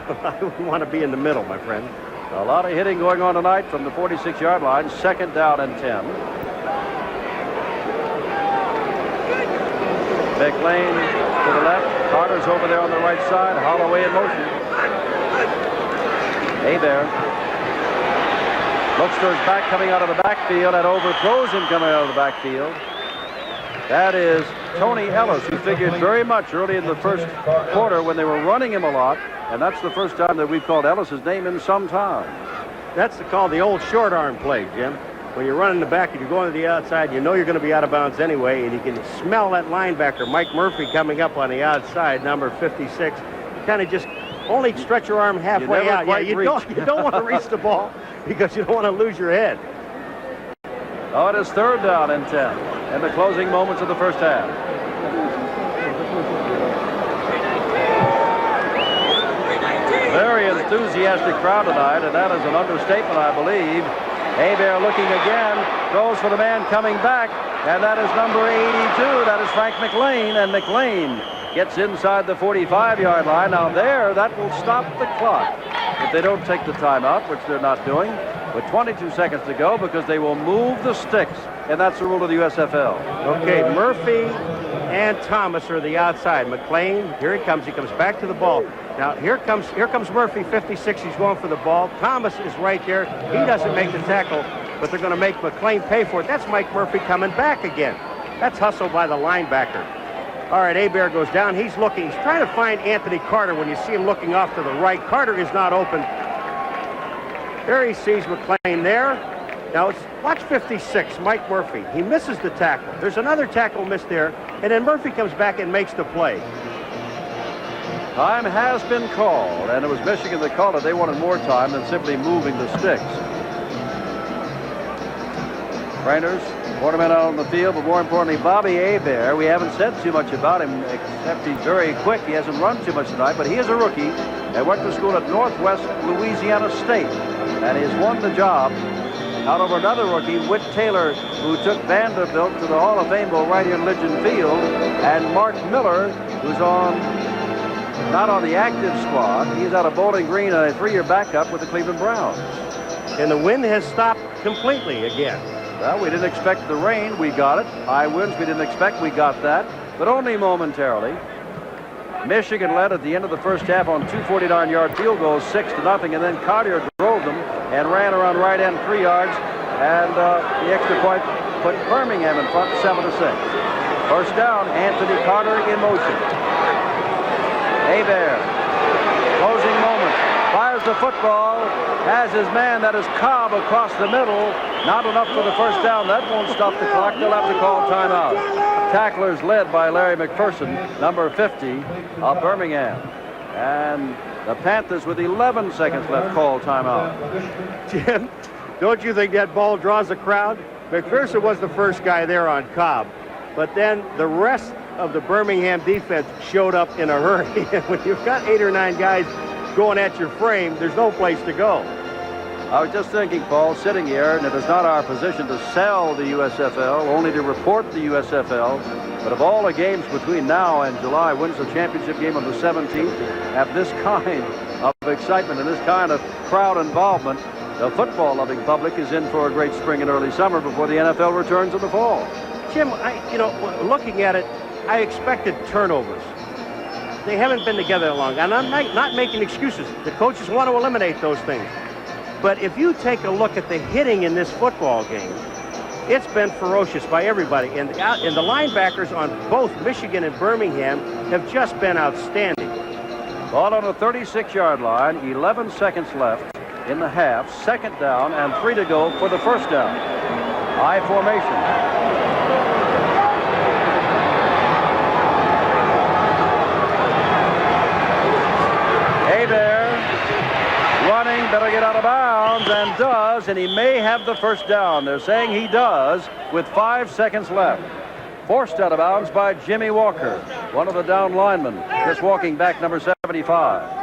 I wouldn't want to be in the middle, my friend. A lot of hitting going on tonight from the 46-yard line. 2nd down and 10. McLean to the left. Carter's over there on the right side. Holloway in motion. Hebert looks to his back coming out of the backfield and overthrows him coming out of the backfield. That is Tony Ellis, who figured very much early in the first quarter when they were running him a lot. And that's the first time that we've called Ellis's name in some time. That's called the old short arm play, Jim. When you're running the back and you're going to the outside, you know you're going to be out of bounds anyway, and you can smell that linebacker, Mike Murphy, coming up on the outside, number 56. You kind of just only stretch your arm halfway out. Yeah, you don't want to reach the ball because you don't want to lose your head. Oh, it is 3rd down and 10 in the closing moments of the first half. Very enthusiastic crowd tonight, and that is an understatement, I believe. Hebert looking again, throws for the man coming back, and that is number 82. That is Frank McLean, and McLean gets inside the 45-yard line. Now that will stop the clock if they don't take the timeout, which they're not doing, with 22 seconds to go, because they will move the sticks, and that's the rule of the USFL. Okay, Murphy and Thomas are the outside. McLean, here he comes back to the ball. Now here comes Murphy, 56. He's going for the ball. Thomas is right there. He doesn't make the tackle, but they're going to make McLean pay for it. That's Mike Murphy coming back again. That's hustle by the linebacker. All right, Hebert goes down. He's looking. He's trying to find Anthony Carter when you see him looking off to the right. Carter is not open. There he sees McLean there. Now watch 56, Mike Murphy. He misses the tackle. There's another tackle missed there, and then Murphy comes back and makes the play. Time has been called, and it was Michigan that called it. They wanted more time than simply moving the sticks. Trainers, quartermen out on the field, but more importantly, Bobby Hebert. We haven't said too much about him, except he's very quick. He hasn't run too much tonight, but he is a rookie and went to school at Northwest Louisiana State, and he has won the job out of another rookie, Whit Taylor, who took Vanderbilt to the Hall of Fame bowl right here in Legion Field, and Mark Miller, who's not on the active squad. He's out of Bowling Green, a 3-year backup with the Cleveland Browns. And the wind has stopped completely again. Well, we didn't expect the rain. We got it. High winds we didn't expect. We got that, but only momentarily. Michigan led at the end of the first half on 2 49-yard field goals, 6-0, and then Cartier drove them and ran around right end 3 yards, and the extra point put Birmingham in front 7-6. First down, Anthony Carter in motion. Hebert, closing moment, fires the football, has his man, that is Cobb, across the middle. Not enough for the first down. That won't stop the clock. They'll have to call timeout. Tacklers led by Larry McPherson, number 50 of Birmingham. And the Panthers, with 11 seconds left, call timeout. Jim, don't you think that ball draws a crowd? McPherson was the first guy there on Cobb, but then the rest of the Birmingham defense showed up in a hurry. And when you've got 8 or 9 guys going at your frame, there's no place to go. I was just thinking, Paul, sitting here, and it is not our position to sell the USFL, only to report the USFL. But of all the games between now and July, when's the championship game on the 17th? Have this kind of excitement and this kind of crowd involvement, the football-loving public is in for a great spring and early summer before the NFL returns in the fall. Jim, looking at it, I expected turnovers. They haven't been together that long, and I'm not making excuses. The coaches want to eliminate those things. But if you take a look at the hitting in this football game, it's been ferocious by everybody. And the linebackers on both Michigan and Birmingham have just been outstanding. Ball on the 36-yard line, 11 seconds left in the half, 2nd down, and 3 to go for the first down. High formation. better get out of bounds, and does, and he may have the first down. They're saying he does with 5 seconds left. Forced out of bounds by Jimmy Walker, one of the down linemen, just walking back, number 75.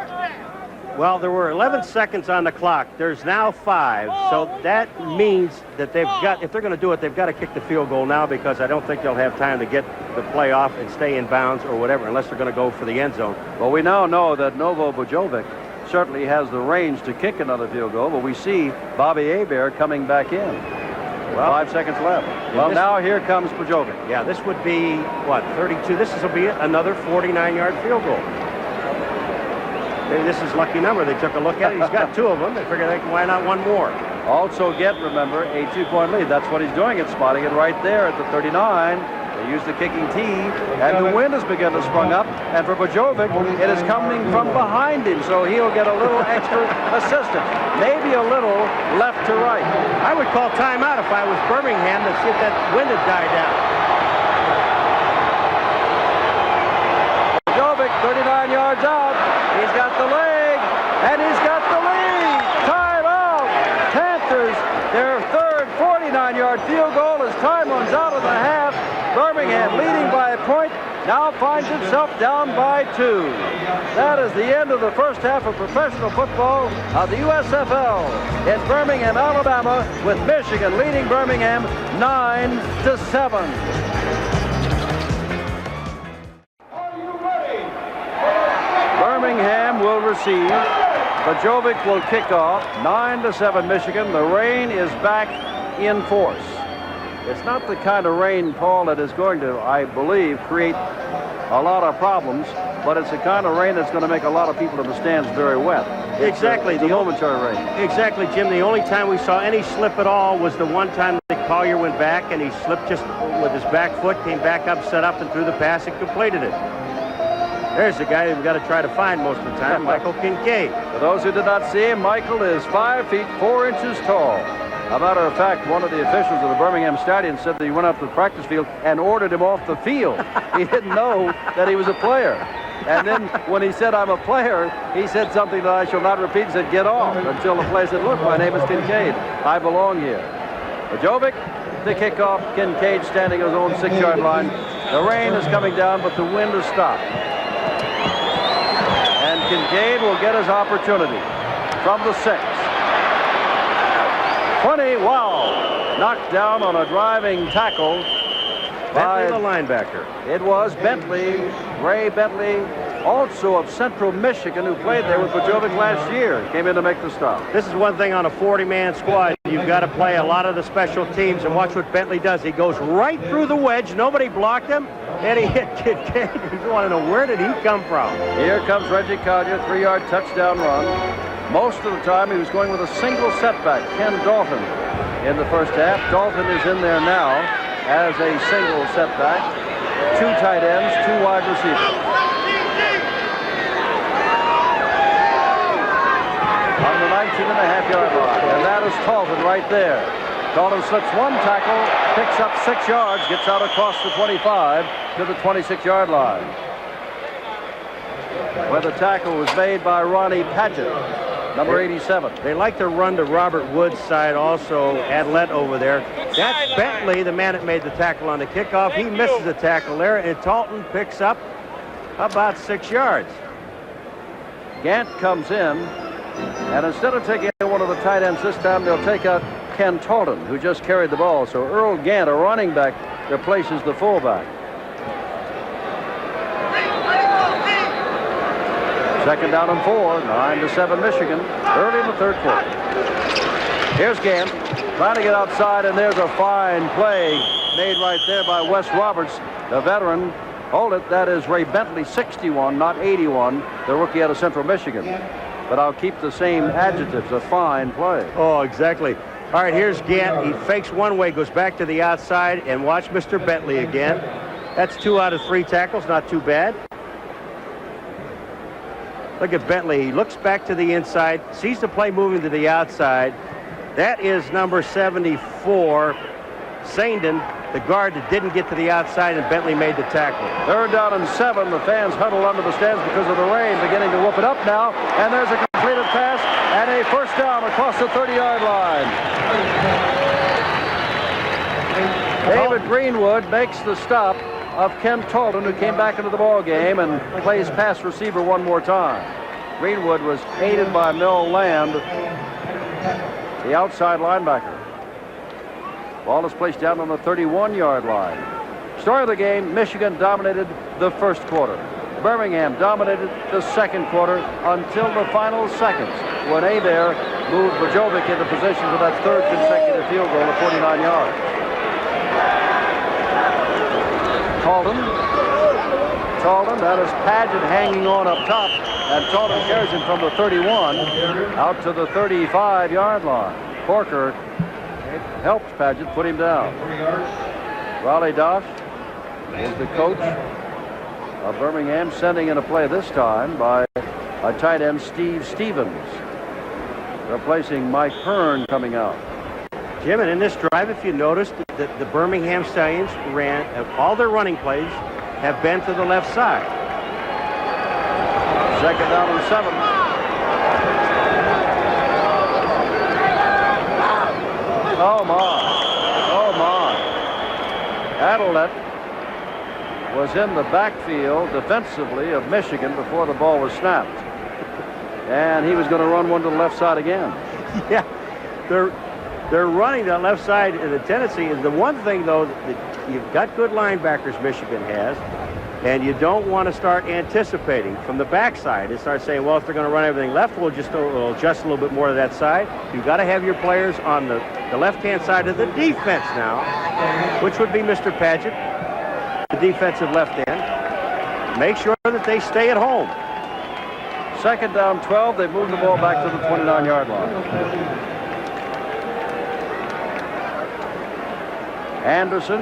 Well, there were 11 seconds on the clock. There's now 5, so that means that they've got, if they're going to do it, they've got to kick the field goal now, because I don't think they'll have time to get the play off and stay in bounds or whatever, unless they're going to go for the end zone. Well, we now know that Novo Bujovic certainly has the range to kick another field goal, but we see Bobby Hebert coming back in. Well, 5 seconds left. Well, now here comes Bujovic. Yeah, this would be, what, 32? This will be another 49-yard field goal. Maybe this is lucky number. They took a look at it. He's got 2 of them. They figured, why not one more? Also get, remember, a 2-point lead. That's what he's doing. It's spotting it right there at the 39. They use the kicking tee, and the wind has begun to sprung up. And for Bujovic, it is coming from behind him, so he'll get a little extra assistance. Maybe a little left to right. I would call timeout if I was Birmingham to see if that wind had died down. Bujovic, 39 yards out. He's got the leg, and he's got the lead. Time out. Panthers, their third 49-yard field goal as time runs out of the half. Birmingham leading by a point, now finds itself down by 2. That is the end of the first half of professional football of the USFL in Birmingham, Alabama, with Michigan leading Birmingham 9-7. Birmingham will receive. Bujovic will kick off. 9-7 Michigan. The rain is back in force. It's not the kind of rain, Paul, that is going to, I believe, create a lot of problems, but it's the kind of rain that's going to make a lot of people in the stands very wet. Exactly. The momentary rain. Exactly, Jim. The only time we saw any slip at all was the one time that Collier went back, and he slipped just with his back foot, came back up, set up, and threw the pass and completed it. There's the guy that we've got to try to find most of the time, Michael Kincaid. For those who did not see him, Michael is 5 feet 4 inches tall. As a matter of fact, one of the officials of the Birmingham Stallions said that he went up to the practice field and ordered him off the field. He didn't know that he was a player. And then when he said, "I'm a player," he said something that I shall not repeat. He said, "Get off," until the player said, "Look, my name is Kincaid. I belong here." Bujovic, the kickoff. Kincaid standing at his own 6-yard line. The rain is coming down, but the wind has stopped. And Kincaid will get his opportunity from the 6. 20, wow, knocked down on a driving tackle by Bentley, the linebacker. It was Bentley, Ray Bentley, also of Central Michigan, who played there with Bujovic last year. Came in to make the stop. This is one thing on a 40-man squad. You've got to play a lot of the special teams, and watch what Bentley does. He goes right through the wedge. Nobody blocked him, and he hit Kincaid. You want to know, where did he come from? Here comes Reggie Collier, 3-yard touchdown run. Most of the time, he was going with a single setback. Ken Dalton in the first half. Dalton is in there now as a single setback. 2 tight ends, 2 wide receivers. On the 19.5-yard line. And that is Dalton right there. Dalton slips 1 tackle, picks up 6 yards, gets out across the 25 to the 26-yard line, where the tackle was made by Ronnie Padgett, number 87. They like to run to Robert Wood's side also, Adlet over there. That's Bentley, the man that made the tackle on the kickoff. He misses the tackle there, and Dalton picks up about 6 yards. Gant comes in, and instead of taking one of the tight ends this time, they'll take out Ken Talton, who just carried the ball. So Earl Gant, a running back, replaces the fullback. Second down and 4, 9-7 Michigan, early in the third quarter. Here's Gant, trying to get outside, and there's a fine play made right there by Wes Roberts, the veteran. Hold it, that is Ray Bentley, 61, not 81, the rookie out of Central Michigan. But I'll keep the same adjectives, a fine play. Oh, exactly. All right, here's Gant. He fakes one way, goes back to the outside, and watch Mr. Bentley again. That's 2 out of 3 tackles, not too bad. Look at Bentley. He looks back to the inside, sees the play moving to the outside. That is number 74, Saindon, the guard that didn't get to the outside, and Bentley made the tackle. 3rd down and 7. The fans huddle under the stands because of the rain, beginning to whoop it up now. And there's a completed pass and a first down across the 30-yard line. David Greenwood makes the stop of Ken Talton, who came back into the ball game and plays pass receiver one more time. Greenwood was aided by Mel Land, the outside linebacker. Ball is placed down on the 31-yard line. Story of the game, Michigan dominated the first quarter. Birmingham dominated the second quarter until the final seconds when Adair moved Bojovic into position for that 3rd consecutive field goal of 49 yards. Talton, that is Paget hanging on up top, and Talton carries him from the 31 out to the 35-yard line. Corker helps Paget put him down. Raleigh Dosh is the coach of Birmingham, sending in a play this time by a tight end, Steve Stevens, replacing Mike Hearn coming out. Jim, and in this drive, if you noticed, the Birmingham Stallions ran, all their running plays have been to the left side. 2nd down and 7. Oh my. Adelet was in the backfield defensively of Michigan before the ball was snapped. And he was going to run one to the left side again. Yeah, they're running that left side, and the tendency is the one thing, though, that you've got good linebackers Michigan has, and you don't want to start anticipating from the backside and start saying, well, if they're going to run everything left, we'll adjust a little bit more to that side. You've got to have your players on the left-hand side of the defense now, which would be Mr. Paget, the defensive left end. Make sure that they stay at home. 2nd down, 12. They move the ball back to the 29-yard line.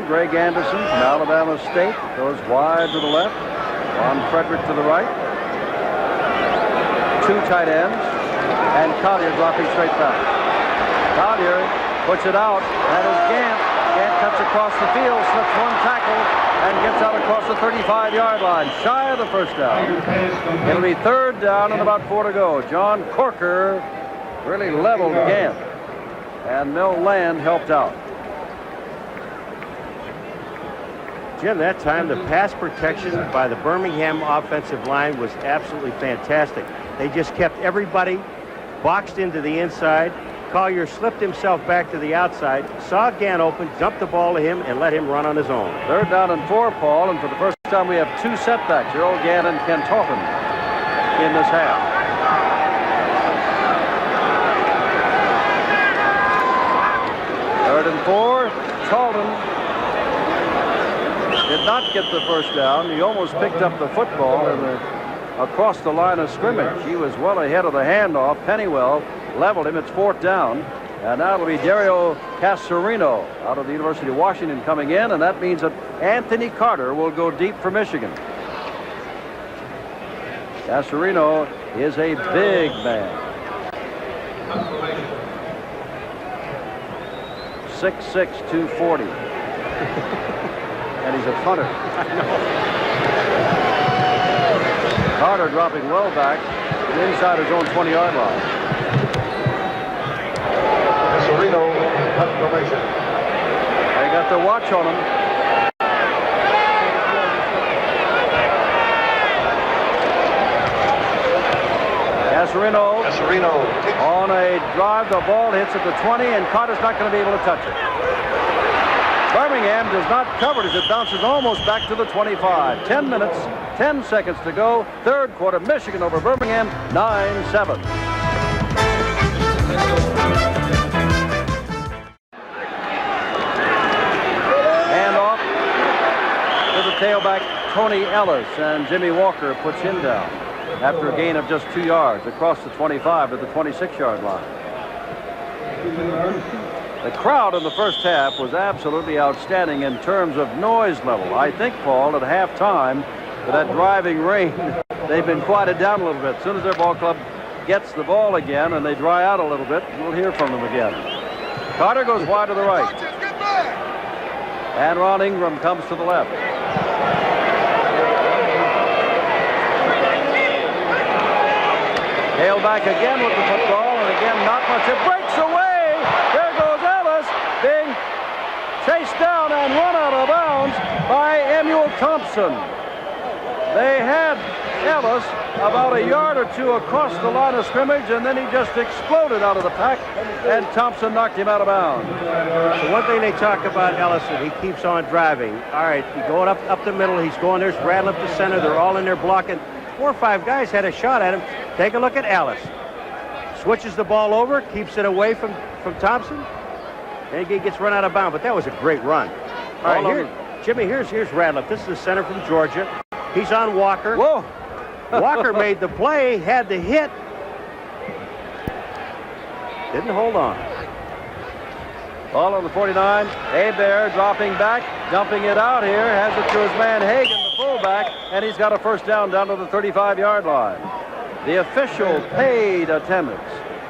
Greg Anderson from Alabama State, goes wide to the left. Ron Frederick to the right. 2 tight ends. And Collier dropping straight back. Collier puts it out. That is Gant. Gant cuts across the field, slips one tackle, and gets out across the 35-yard line, shy of the first down. It'll be 3rd down and about 4 to go. John Corker really leveled Gant. And Mel Land helped out. Jim, that time the pass protection by the Birmingham offensive line was absolutely fantastic. They just kept everybody boxed into the inside. Collier slipped himself back to the outside, saw Gant open, jumped the ball to him, and let him run on his own. 3rd down and 4, Paul, and for the first time we have 2 setbacks. Earl Gant and Ken Talton in this half. Third and 4, Talton did not get the first down. He almost picked up the football across the line of scrimmage. He was well ahead of the handoff. Pennywell leveled him. It's 4th down. And now it'll be Dario Casarino out of the University of Washington coming in, and that means that Anthony Carter will go deep for Michigan. Casarino is a big man. 6'6", 240. And he's a punter. Carter dropping well back inside his own 20-yard line. Casarino, confirmation. They got their watch on him. Casarino on a drive. The ball hits at the 20, and Carter's not going to be able to touch it. Birmingham does not cover it as it bounces almost back to the 25. 10 minutes, 10 seconds to go. 3rd quarter, Michigan over Birmingham, 9-7. Hand off to the tailback, Tony Ellis, and Jimmy Walker puts him down after a gain of just 2 yards across the 25 to the 26-yard line. The crowd in the first half was absolutely outstanding in terms of noise level. I think, Paul, at halftime, with that driving rain, they've been quieted down a little bit. As soon as their ball club gets the ball again and they dry out a little bit, we'll hear from them again. Carter goes wide to the right. And Ron Ingram comes to the left. Hale back again with the football, and again not much. It breaks away. There goes Ellis, being chased down and run out of bounds by Emil Thompson. They had Ellis about a yard or two across the line of scrimmage, and then he just exploded out of the pack, and Thompson knocked him out of bounds. So one thing they talk about Ellis, that he keeps on driving. All right, he's going up the middle. He's going, there's Bradley up the center. They're all in there blocking. 4 or 5 guys had a shot at him. Take a look at Ellis. Switches the ball over, keeps it away from Thompson, and he gets run out of bounds. But that was a great run. All right, here, Jimmy, here's Radliff. This is the center from Georgia. He's on Walker. Whoa. Walker made the play, had the hit. Didn't hold on. Ball on the 49. Hebert dropping back, dumping it out here. Has it to his man Hagan, the fullback, and he's got a first down down to the 35-yard line. The official paid attendance.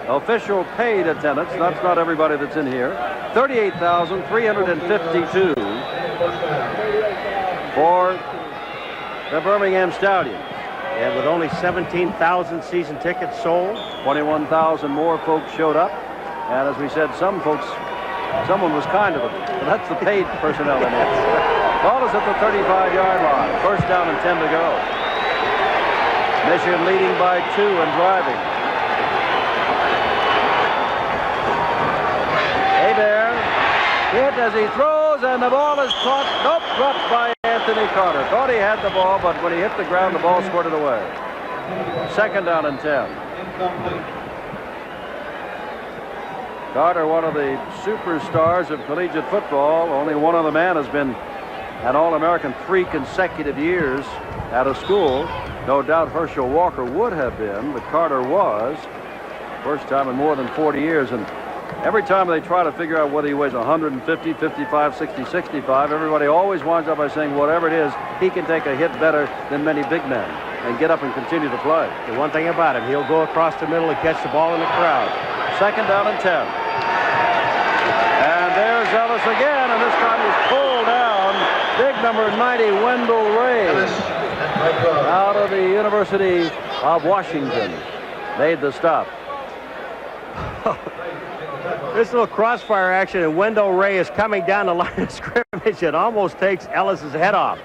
Official paid attendance. That's not everybody that's in here. 38,352 for the Birmingham Stallions. And with only 17,000 season tickets sold, 21,000 more folks showed up. And as we said, someone was kind to them. But that's the paid personnel in it. Ball is at the 35-yard line. First down and 10 to go. Michigan leading by 2 and driving. Hebert hit as he throws, and the ball is caught. Nope, dropped by Anthony Carter. Thought he had the ball, but when he hit the ground, the ball squirted away. Second down and 10. Carter, one of the superstars of collegiate football. Only one other man has been an All-American 3 consecutive years at a school. No doubt Herschel Walker would have been, but Carter was. First time in more than 40 years. And every time they try to figure out whether he weighs 150, 55, 60, 65, everybody always winds up by saying whatever it is, he can take a hit better than many big men and get up and continue to play. The one thing about him, he'll go across the middle and catch the ball in the crowd. Second down and 10. And there's Ellis again, and this time he's pulled down. Big number 90, Wendell Ray, out of the University of Washington, made the stop. This little crossfire action, and Wendell Ray is coming down the line of scrimmage. It almost takes Ellis's head off.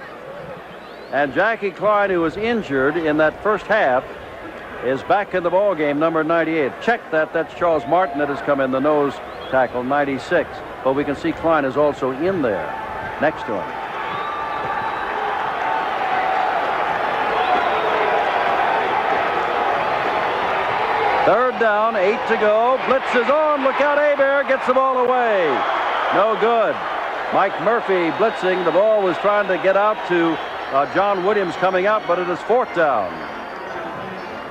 And Jackie Klein, who was injured in that first half, is back in the ball game, number 98. Check that. That's Charles Martin that has come in, the nose tackle, 96. But we can see Klein is also in there next to him. Third down, 8 to go. Blitz is on. Look out, Hebert gets the ball away. No good. Mike Murphy blitzing. The ball was trying to get out to John Williams coming out, but it is fourth down.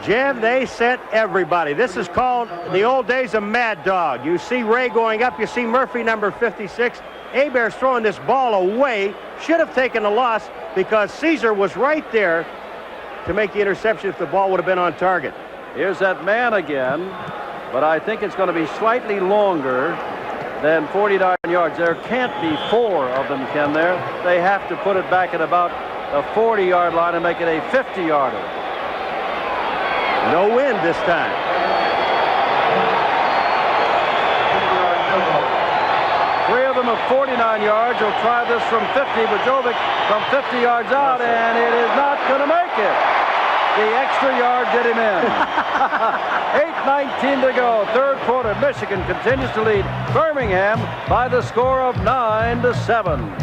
Jim, they set everybody. This is called the old days of Mad Dog. You see Ray going up. You see Murphy, number 56. Hebert's throwing this ball away. Should have taken a loss because Caesar was right there to make the interception if the ball would have been on target. Here's that man again, but I think it's going to be slightly longer than 49 yards. There can't be 4 of them, can there? They have to put it back at about the 40-yard line and make it a 50-yarder. No wind this time. Three of them of 49 yards. He'll try this from 50, but Jovic from 50 yards out, and it is not going to make it. The extra yard did him in. 8:19 to go. Third quarter. Michigan continues to lead Birmingham by the score of 9-7.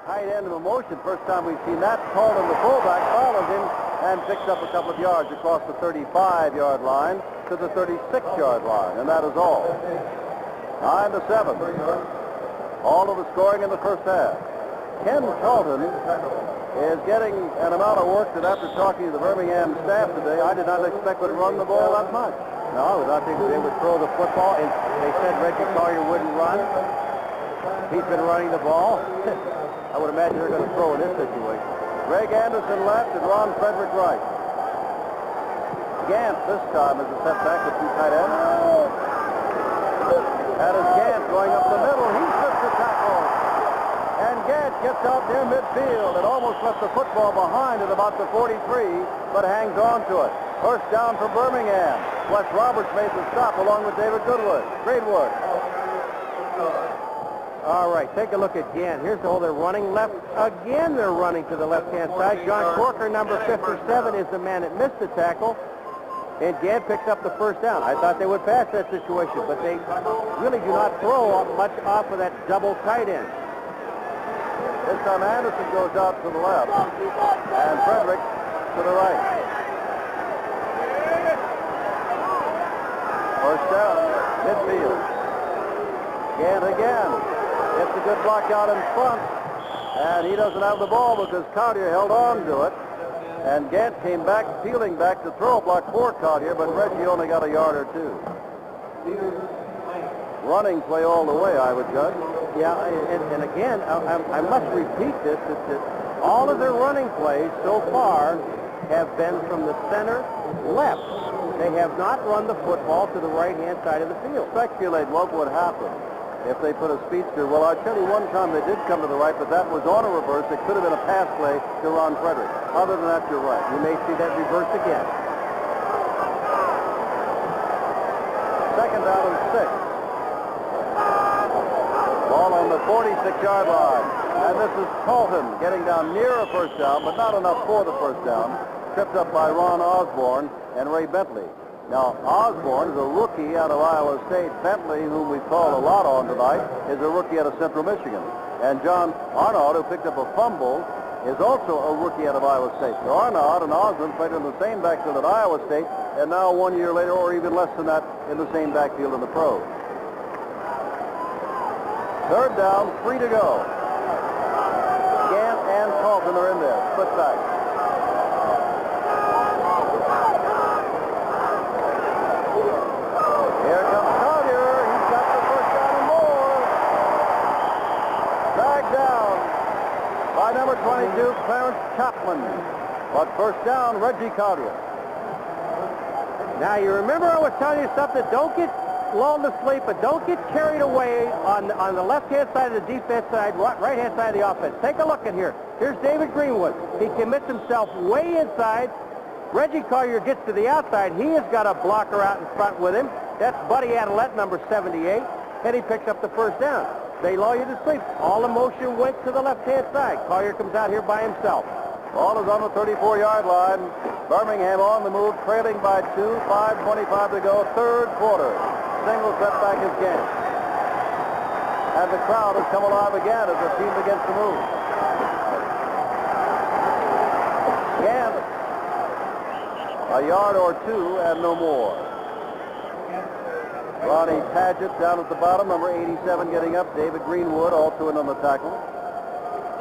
Tight end of a motion. First time we've seen that. Colton, the fullback, follows him and picks up a couple of yards across the 35-yard line to the 36-yard line, and that is all. 9-7. All of the scoring in the first half. Ken Charlton is getting an amount of work that after talking to the Birmingham staff today, I did not expect would run the ball that much. No, I was not thinking they would throw the football. They said Reggie Collier wouldn't run. He's been running the ball. I would imagine they're going to throw in this situation. Greg Anderson left and Ron Frederick right. Gant this time is a setback with 2 tight ends. That is Gant. gets out near midfield. It almost left the football behind at about the 43, but hangs on to it. First down for Birmingham. Wes Roberts made the stop along with David Greenwood. All right, take a look at Gant. Here's the hole. They're running left. Again, they're running to the left-hand side. John Corker, number 57, is the man that missed the tackle. And Gant picks up the first down. I thought they would pass that situation, but they really do not throw much off of that double tight end. This time Anderson goes out to the left, and Frederick to the right. First down, midfield. Gant again. Gets a good block out in front, and he doesn't have the ball because Collier held on to it. And Gant came back, peeling back to throw a block for Collier, but Reggie only got a yard or two. Running play all the way, I would judge. Yeah, and again, I must repeat this, that all of their running plays so far have been from the center left. They have not run the football to the right-hand side of the field. Speculate what would happen if they put a speedster. Well, I'll tell you, one time they did come to the right, but that was on a reverse. It could have been a pass play to Ron Frederick. Other than that, you're right. You may see that reverse again. Second down and 6. Ball on the 46-yard line. And this is Colton getting down near a first down, but not enough for the first down. Tripped up by Ron Osborne and Ray Bentley. Now, Osborne is a rookie out of Iowa State. Bentley, whom we've called a lot on tonight, is a rookie out of Central Michigan. And John Arnaud, who picked up a fumble, is also a rookie out of Iowa State. So Arnaud and Osborne played in the same backfield at Iowa State, and now 1 year later, or even less than that, in the same backfield in the pros. Third down, 3 to go. Gant and Colton are in there. Split back. Here comes Collier. He's got the first down and more. Dragged down by number 22, Clarence Chapman. But first down, Reggie Collier. Now, you remember I was telling you something? Don't get lulled to sleep, but don't get carried away on the left-hand side of the defense side, right-hand side of the offense. Take a look at here. Here's David Greenwood. He commits himself way inside. Reggie Collier gets to the outside. He has got a blocker out in front with him. That's Buddy Adelette, number 78, and he picks up the first down. They lull you to sleep. All the motion went to the left-hand side. Collier comes out here by himself. Ball is on the 34-yard line. Birmingham on the move, trailing by 2, 5:25 to go, third quarter. Single setback is Gant. And the crowd has come alive again as the team begins to move. Gant, a yard or two and no more. Ronnie Padgett down at the bottom, number 87 getting up. David Greenwood also in on the tackle.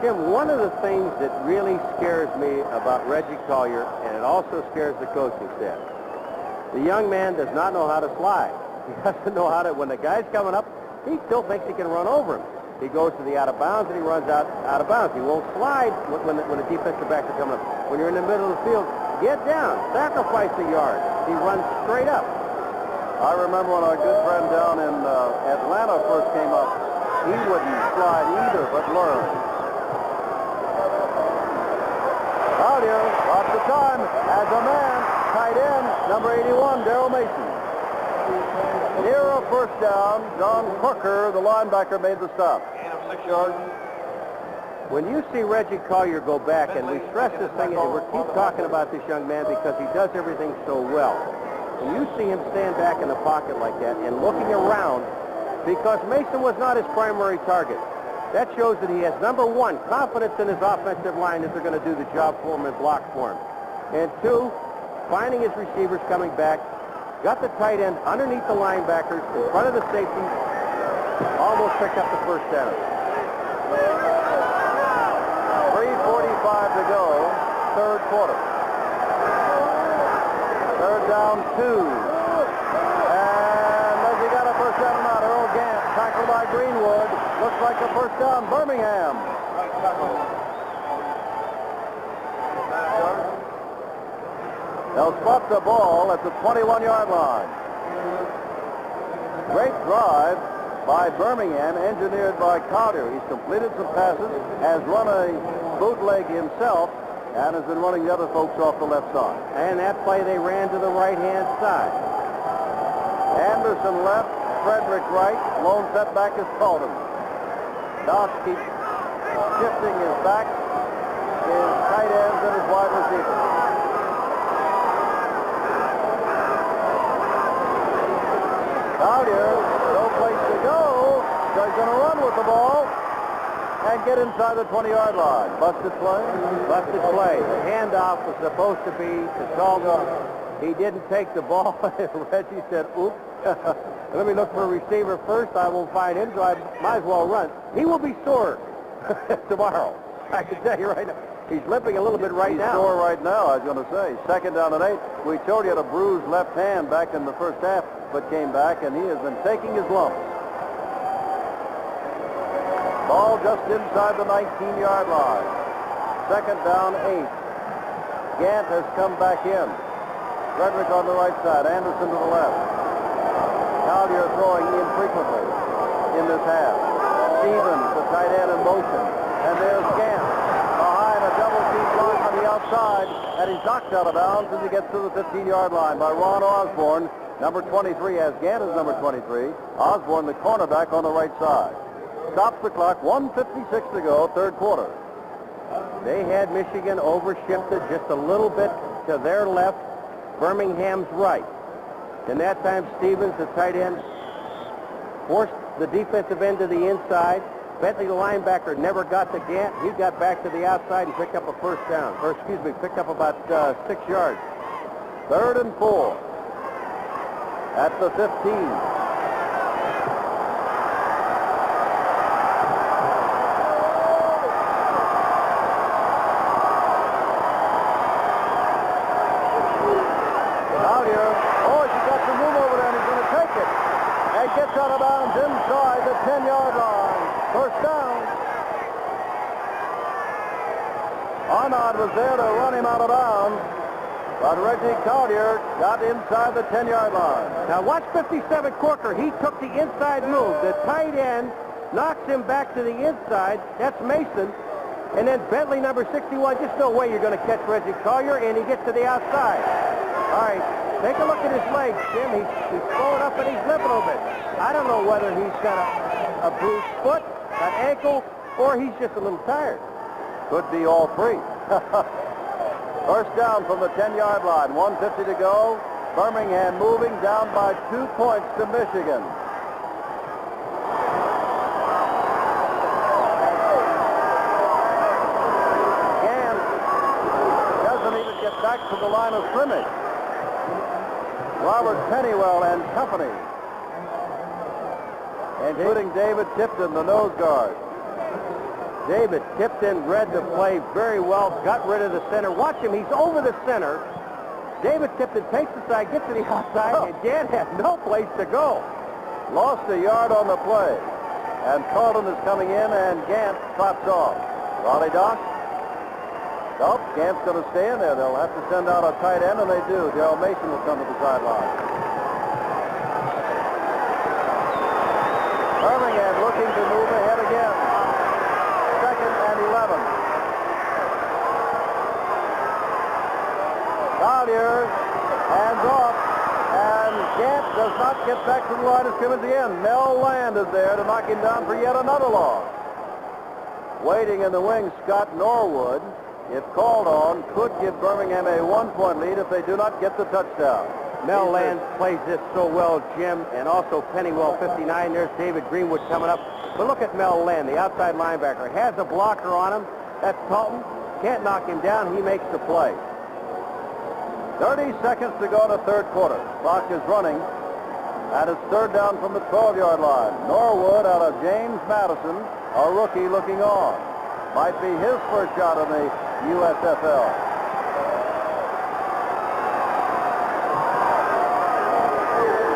Jim, one of the things that really scares me about Reggie Collier, and it also scares the coaching staff, the young man does not know how to slide. He doesn't know how to, when the guy's coming up, he still thinks he can run over him. He goes to the out of bounds and he runs out of bounds. He won't slide when the defensive backs are coming up. When you're in the middle of the field, get down, sacrifice a yard. He runs straight up. I remember when our good friend down in Atlanta first came up, he wouldn't slide either, but learned. Collier, lots of time, as a man, tight end, number 81, Darrell Mason. Near a first down, John Crooker, the linebacker, made the stop. 6 yards. When you see Reggie Collier go back, and we stress this thing, and we keep talking about this young man because he does everything so well. When you see him stand back in the pocket like that and looking around, because Mason was not his primary target, that shows that he has, number one, confidence in his offensive line that they're going to do the job for him and block for him. And two, finding his receivers coming back, got the tight end underneath the linebackers in front of the safety, almost picked up the first down. 3:45 to go, third quarter. Third down, 2. And has he got a first down or not? Earl Gant, tackled by Greenwood. Looks like a first down, Birmingham. They'll spot the ball at the 21-yard line. Great drive by Birmingham, engineered by Collier. He's completed some passes, has run a bootleg himself, and has been running the other folks off the left side. And that play they ran to the right-hand side. Anderson left, Frederick right, lone setback is Talden. Doss keeps shifting his back, his tight ends, and his wide receivers. Collier, no place to go, so he's going to run with the ball and get inside the 20-yard line. Busted play? Busted play. The handoff was supposed to be to Talden. He didn't take the ball. Reggie said, oops. Let me look for a receiver first. I won't find him, so I might as well run. He will be sore tomorrow. I can tell you right now. He's limping a little bit right now. He's sore right now, I was going to say. 2nd down and 8. We told you he had a bruised left hand back in the first half, but came back, and he has been taking his lumps. Ball just inside the 19-yard line. 2nd down, 8. Gant has come back in. Frederick on the right side, Anderson to the left. Collier throwing infrequently in this half. Stevens, the tight end in motion. And there's Gant behind a double-team block on the outside, and he's knocked out of bounds as he gets to the 15-yard line by Ron Osborne. Number 23, as Gant is number 23. Osborne, the cornerback, on the right side. Stops the clock, 1:56 to go, 3rd quarter. They had Michigan overshifted just a little bit to their left, Birmingham's right. And that time, Stevens, the tight end, forced the defensive end to the inside. Bentley, the linebacker, never got to Gant. He got back to the outside and picked up a first down. Or, excuse me, picked up about 6 yards. 3rd and 4 at the 15. Gets out of bounds inside the 10-yard line. First down. Arnott was there to run him out of bounds, but Reggie Collier got inside the 10-yard line. Now watch 57 Corker. He took the inside move. The tight end knocks him back to the inside. That's Mason. And then Bentley, number 61, just no way you're going to catch Reggie Collier, and he gets to the outside. All right, take a look at his legs, Jim. He's throwing up and he's limping a little bit. I don't know whether he's got a bruised foot, an ankle, or he's just a little tired. Could be all three. First down from the 10-yard line, 1:50 to go. Birmingham moving down by 2 points to Michigan. Gant doesn't even get back to the line of scrimmage. Robert Pennywell and company, including David Tipton, the nose guard. David Tipton read the play very well, got rid of the center. Watch him, he's over the center. David Tipton takes the side, gets to the outside, and Gant has no place to go. Lost a yard on the play. And Talden is coming in, and Gant trots off. Raleigh Doss. Nope, Gant's going to stay in there. They'll have to send out a tight end, and they do. Darrell Mason will come to the sideline. Birmingham looking to move ahead again. 2nd and 11. Collier hands off, and Gant does not get back to the line of scrimmage again. Mel Land is there to knock him down for yet another loss. Waiting in the wing, Scott Norwood, if called on, could give Birmingham a 1-point lead if they do not get the touchdown. Mel Land plays this so well, Jim, and also Pennywell, 59. There's David Greenwood coming up. But look at Mel Land, the outside linebacker. Has a blocker on him. That's Talton. Can't knock him down. He makes the play. 30 seconds to go in the 3rd quarter. Clock is running. And it's 3rd down from the 12-yard line. Norwood out of James Madison, a rookie looking on. Might be his first shot in the USFL.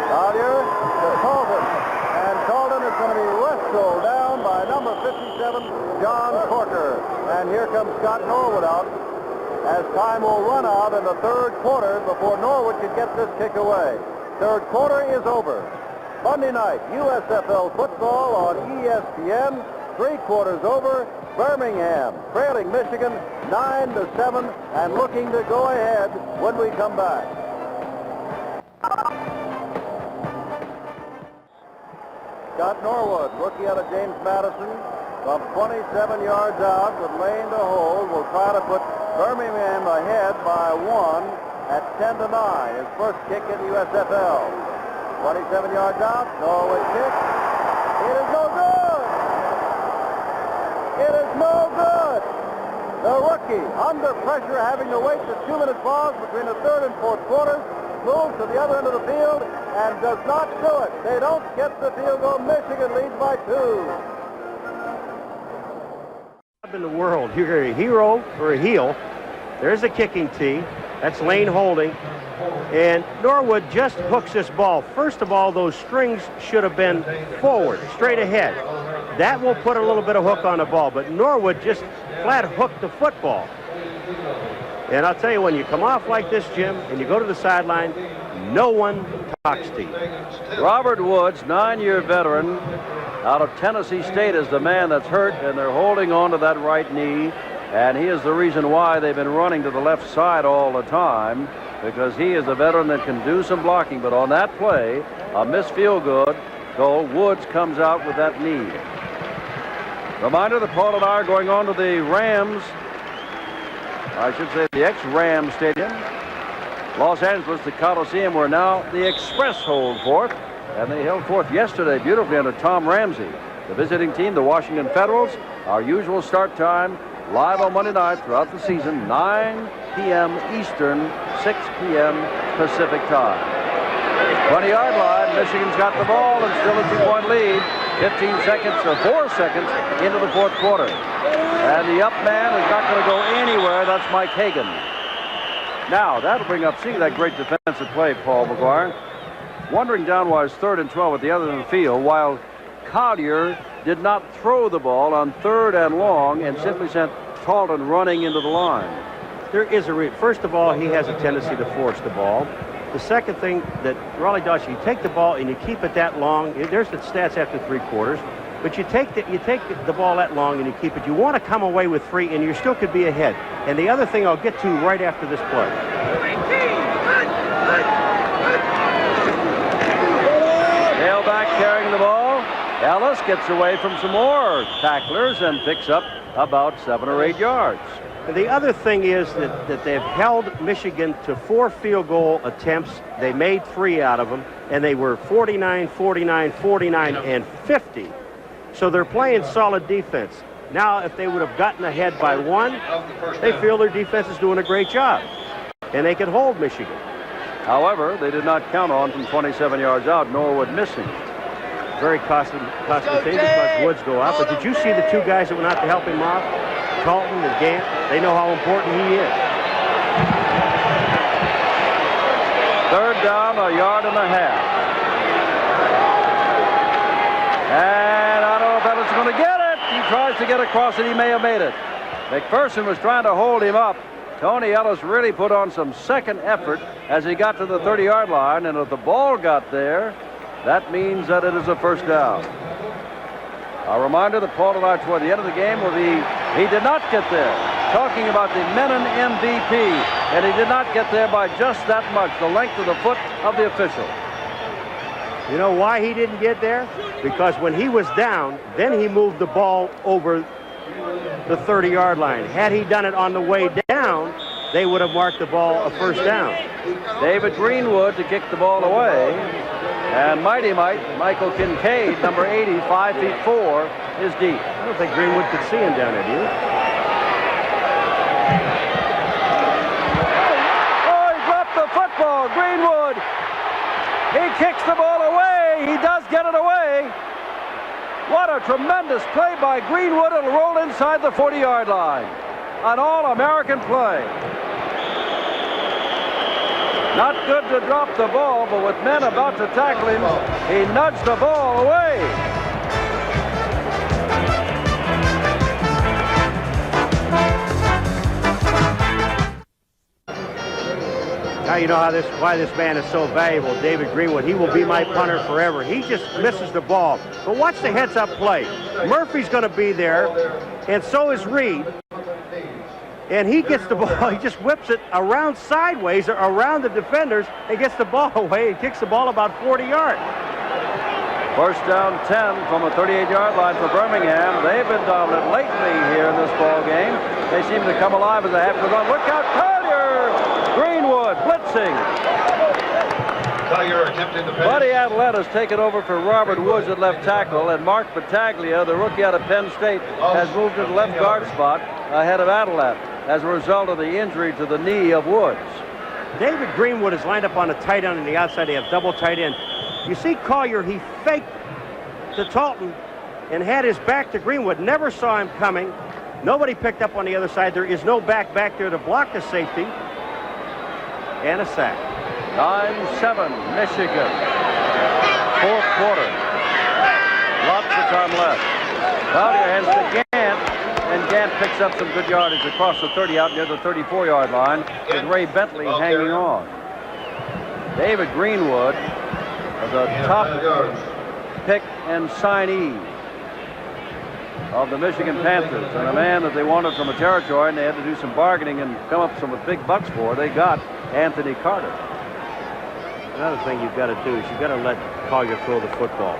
Collier to Talden. And Talden is going to be wrestled down by number 57, John Corker. And here comes Scott Norwood out, as time will run out in the 3rd quarter before Norwood can get this kick away. 3rd quarter is over. Monday night, USFL football on ESPN. 3/4 over. Birmingham trailing Michigan 9-7 and looking to go ahead when we come back. Scott Norwood, rookie out of James Madison, from 27 yards out with lane to hold, will try to put Birmingham ahead by 1 at 10-9. His first kick in the USFL. 27 yards out, Norwood kick. It is no good. It is no good. The rookie, under pressure, having to wait the 2-minute pause between the third and fourth quarters, moves to the other end of the field and does not do it. They don't get the field goal. Michigan leads by 2. In the world, you're a hero or a heel. There's a kicking tee. That's lane holding. And Norwood just hooks this ball. First of all, those strings should have been forward, straight ahead. That will put a little bit of hook on the ball, but Norwood just flat hooked the football. And I'll tell you, when you come off like this, Jim, and you go to the sideline, no one talks to you. Robert Woods, 9-year veteran out of Tennessee State, is the man that's hurt, and they're holding on to that right knee. And he is the reason why they've been running to the left side all the time, because he is a veteran that can do some blocking. But on that play, a missed field goal, Woods comes out with that knee. Reminder that Paul and I are going on to the Rams, I should say the ex-Rams Stadium, Los Angeles, the Coliseum, where now the Express hold forth. And they held forth yesterday beautifully under Tom Ramsey. The visiting team, the Washington Federals, our usual start time, live on Monday night throughout the season, 9 p.m. Eastern, 6 p.m. Pacific time. 20-yard line, Michigan's got the ball and still a 2-point lead. 15 seconds or 4 seconds into the fourth quarter. And the up man is not going to go anywhere. That's Mike Hagan. Now, that'll bring up, see that great defensive play, Paul McGuire. Wandering down was 3rd and 12 at the other end of the field, while Collier did not throw the ball on 3rd and long and simply sent Talton running into the line. There is a first of all, he has a tendency to force the ball. The second thing that Raleigh does, you take the ball and you keep it that long. There's the stats after 3/4, but you take the ball that long and you keep it. You want to come away with 3, and you still could be ahead. And the other thing I'll get to right after this play. Tailback carrying the ball. Ellis gets away from some more tacklers and picks up about 7 or 8 yards. And the other thing is that they've held Michigan to 4 field goal attempts. They made 3 out of them, and they were 49, 49, 49, and 50. So they're playing solid defense. Now, if they would have gotten ahead by 1, they feel their defense is doing a great job, and they can hold Michigan. However, they did not count on from 27 yards out, Norwood missing. Very costly thing because Woods go out. But did you see the 2 guys that went out to help him off? Talton and Gant. They know how important he is. 3rd down, 1.5 yards. And I don't know if Ellis is going to get it. He tries to get across it. He may have made it. McPherson was trying to hold him up. Tony Ellis really put on some second effort as he got to the 30-yard line. And if the ball got there, that means that it is a first down. A reminder that Paul and I toward the end of the game will be, he did not get there. Talking about the Menon MVP, and he did not get there by just that much, the length of the foot of the official. You know why he didn't get there? Because when he was down, then he moved the ball over the 30-yard line. Had he done it on the way down, they would have marked the ball a first down. David Greenwood to kick the ball away. And Mighty Michael Kincaid, number 80, 5'4", is deep. I don't think Greenwood could see him down there, do you? Oh, he dropped the football, Greenwood. He kicks the ball away. He does get it away. What a tremendous play by Greenwood. It'll roll inside the 40-yard line. An all-American play. Not good to drop the ball, but with men about to tackle him, he nudged the ball away. you know why this man is so valuable, David Greenwood. He will be my punter forever. He just misses the ball. But watch the heads-up play. Murphy's going to be there, and so is Reed. And he gets the ball. He just whips it around sideways around the defenders and gets the ball away and kicks the ball about 40 yards. First down 10 from the 38-yard line for Birmingham. They've been dominant lately here in this ball game. They seem to come alive as they have to run. Look out, Collier! Greenwood blitzing. Collier attempted to pass. Buddy Adelette has taken over for Robert Woods at left tackle, and Mark Battaglia, the rookie out of Penn State, has moved to the left guard spot ahead of Adelette as a result of the injury to the knee of Woods. David Greenwood is lined up on a tight end on the outside. They have double tight end. You see Collier, he faked to Talton and had his back to Greenwood. Never saw him coming. Nobody picked up on the other side. There is no back there to block the safety. And a sack. 9-7, Michigan. Fourth quarter. Lots of time left. Collier hands to Gant, and Gant picks up some good yardage across the 30 out near the 34-yard line with Ray Bentley hanging on. David Greenwood, the top pick and signee of the Michigan Panthers, and a man that they wanted from a territory, and they had to do some bargaining and come up with some big bucks for. They got Anthony Carter. Another thing you've got to do is you've got to let Collier throw the football.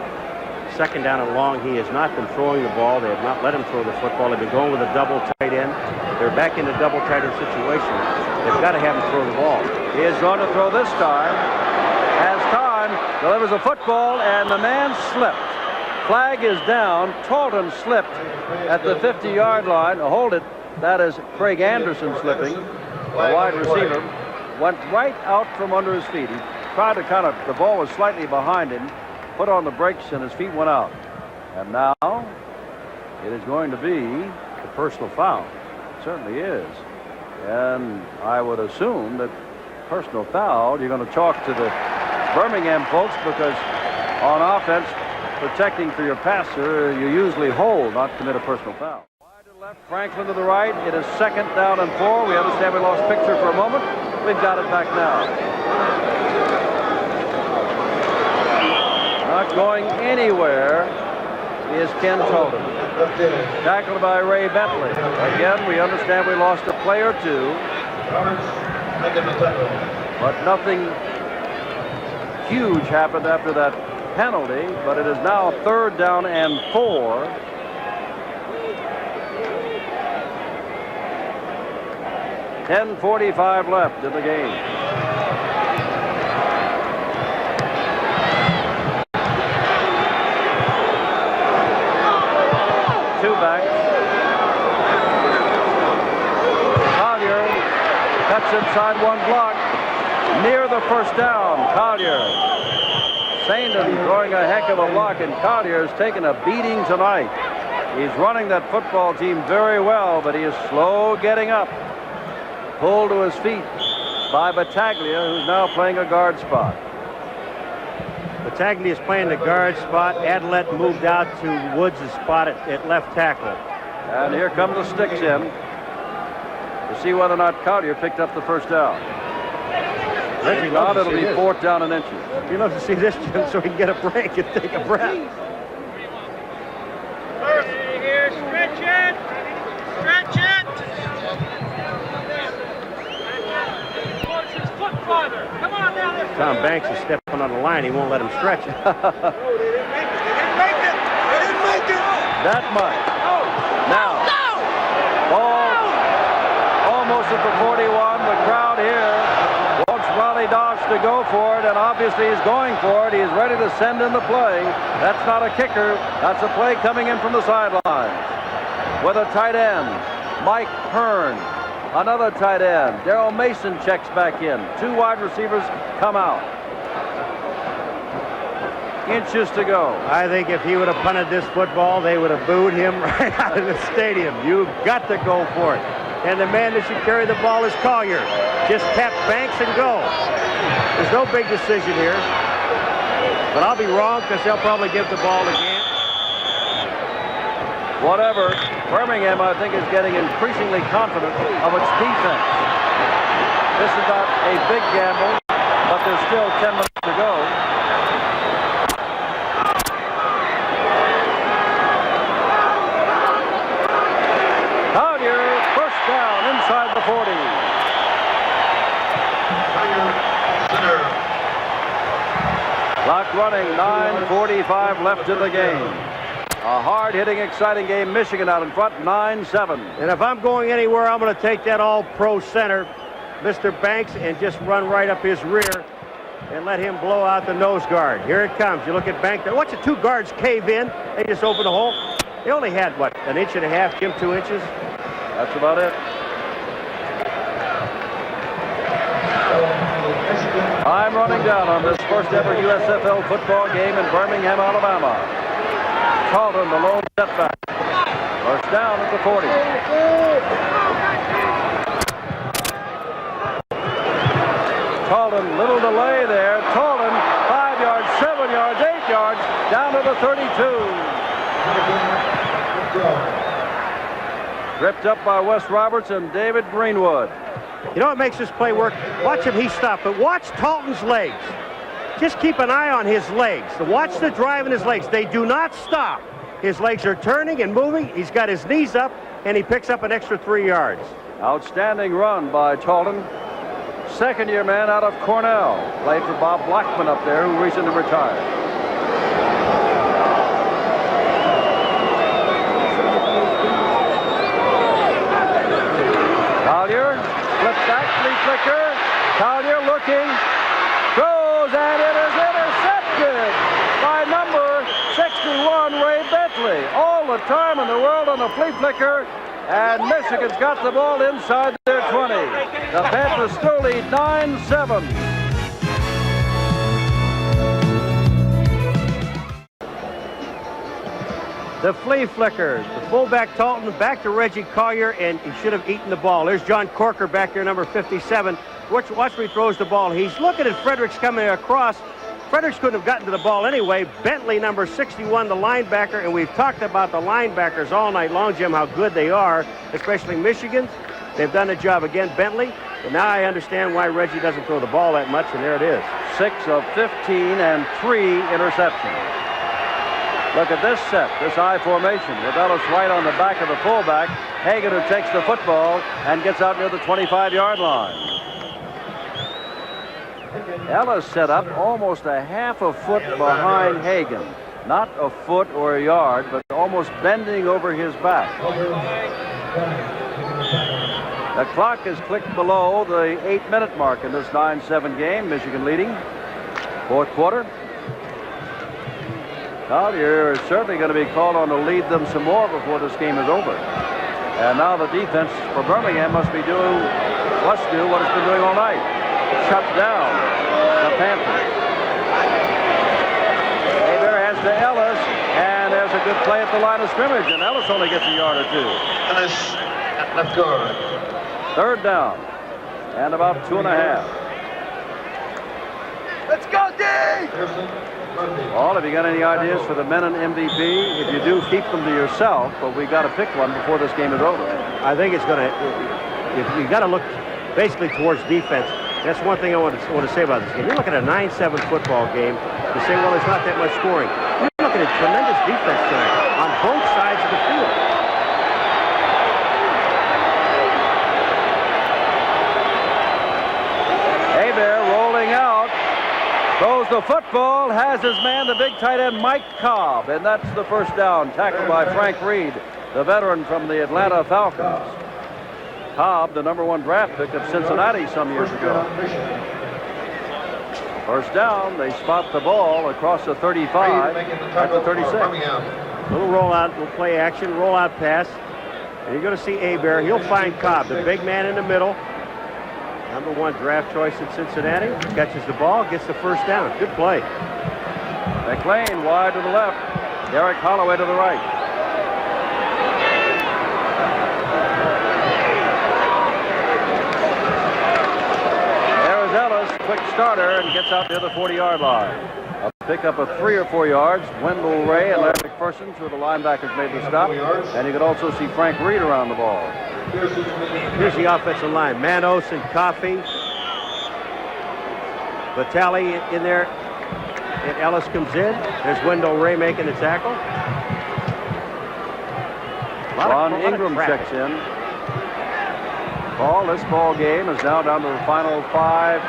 Second down and long, he has not been throwing the ball. They have not let him throw the football. They've been going with a double tight end. They're back in a double tight end situation. They've got to have him throw the ball. He is going to throw this time. Has time, delivers a football, and the man slipped. Flag is down. Talton slipped at the 50-yard line. Hold it. That is Craig Anderson slipping. The wide receiver went right out from under his feet. He tried to the ball was slightly behind him, put on the brakes, and his feet went out. And now it is going to be A personal foul. It certainly is. And I would assume that personal foul, you're going to talk to the Birmingham folks, because on offense, protecting for your passer, you usually hold, not commit a personal foul. Wide to the left, Franklin to the right. It is second down and 4. We understand we lost picture for a moment. We've got it back now. Not going anywhere is Ken Talton. Tackled by Ray Bentley. Again, we understand we lost a play or two, but nothing huge happened after that penalty. But it is now third down and 4. .45 left in the game. Two backs. Collier cuts inside one block. Near the first down, Collier. Saindon throwing a heck of a block, and Collier's taken a beating tonight. He's running that football team very well, but he is slow getting up. Pulled to his feet by Battaglia, who's now playing a guard spot. Battaglia is playing the guard spot. Adelette moved out to Woods' spot at left tackle. And here come the sticks in to see whether or not Collier picked up the first down. Reggie Not, loves to it'll see be this. fourth down and inches. He loves to see this, Jim, so he can get a break and take a breath. Here, stretch it! Stretch it! Push his foot farther. Come on down there. Tom Banks is stepping on the line. He won't let him stretch it. That much. Now, ball almost at the 41. The crowd here wants Ronnie Dosh to go for it, and obviously he's going for it. He's ready to send in the play. That's not a kicker. That's a play coming in from the sidelines. With a tight end, Mike Hearn. Another tight end, Daryl Mason, checks back in. Two wide receivers come out. Inches to go. I think if he would have punted this football, they would have booed him right out of the stadium. You've got to go for it. And the man that should carry the ball is Collier. Just tap Banks and go. There's no big decision here. But I'll be wrong, because they'll probably give the ball again. Whatever. Birmingham, I think, is getting increasingly confident of its defense. This is not a big gamble, but there's still 10 minutes to go. Collier, first down inside the 40. Clock running, 9:45 left in the game. A hard-hitting, exciting game. Michigan out in front, 9-7. And if I'm going anywhere, I'm going to take that all-pro center, Mr. Banks, and just run right up his rear and let him blow out the nose guard. Here it comes. You look at Banks. Watch the two guards cave in. They just opened the hole. They only had, what, an inch and a half, Jim, 2 inches? That's about it. I'm running down on this first ever USFL football game in Birmingham, Alabama. Talton, the lone setback. First down at the 40. Talton, little delay there. Talton, 5 yards, 7 yards, 8 yards, down to the 32. Ripped up by Wes Roberts and David Greenwood. You know what makes this play work? Watch him, he stopped, but watch Talton's legs. Just keep an eye on his legs. Watch the drive in his legs. They do not stop. His legs are turning and moving. He's got his knees up, and he picks up an extra 3 yards. Outstanding run by Talton. Second-year man out of Cornell. Played for Bob Blackman up there, who recently retired. Collier, flip back, flea flicker. Collier looking, throws, and it is intercepted by number 61, Ray Bentley. All the time in the world on the flea flicker, and Michigan's got the ball inside their 20. The Panthers still lead 9-7. The flea flicker, the fullback Talton back to Reggie Collier, and he should have eaten the ball. There's John Corker back there, number 57. Watch where he throws the ball. He's looking at Fredericks coming across. Fredericks couldn't have gotten to the ball anyway. Bentley, number 61, the linebacker, and we've talked about the linebackers all night long, Jim, how good they are, especially Michigan's. They've done the job again, Bentley. But now I understand why Reggie doesn't throw the ball that much, and there it is. 6 of 15 and 3 interceptions. Look at this set, this I formation, with Ellis right on the back of the fullback. Hagan, who takes the football and gets out near the 25-yard line. Ellis set up almost a half a foot behind Hagan. Not a foot or a yard, but almost bending over his back. The clock is clicked below the 8-minute mark in this 9-7 game. Michigan leading. Fourth quarter. Collier is certainly going to be called on to lead them some more before this game is over. And now the defense for Birmingham must do what it's been doing all night. Shut down the Panthers. Hebert hands to Ellis, and there's a good play at the line of scrimmage, and Ellis only gets a yard or two. Ellis at left guard. Third down, and about 2.5. Let's go, D! Paul, have you got any ideas for the men in MVP? If you do, keep them to yourself, but we got to pick one before this game is over. I think it's going to, if you got to look basically towards defense. That's one thing I want to say about this game. You're looking at a 9-7 football game. You say, well, there's not that much scoring. You're looking at tremendous defense tonight on both sides of the field. Hebert rolling out. Throws the football, has his man, the big tight end, Mike Cobb. And that's the first down, tackled by Frank Reed, the veteran from the Atlanta Falcons. Cobb, the ¡1 draft pick of Cincinnati some years ago. First down, they spot the ball across the 35 at the 36. Little rollout, little play action, rollout pass. And you're going to see Hebert. He'll find Cobb, the big man in the middle. #1 draft choice in Cincinnati. Catches the ball, gets the first down. Good play. McLean wide to the left. Derek Holloway to the right. There's Ellis, quick starter, and gets out near the 40-yard line. A pickup of 3 or 4 yards. Wendell Ray and Larry McPherson, two of the linebackers, made the stop. And you could also see Frank Reed around the ball. Here's the offensive line. Manos and Coffey, Vitale in there, and Ellis comes in. There's Wendell Ray making the tackle. Ron Ingram checks in. Paul, this ball game is now down to the final 5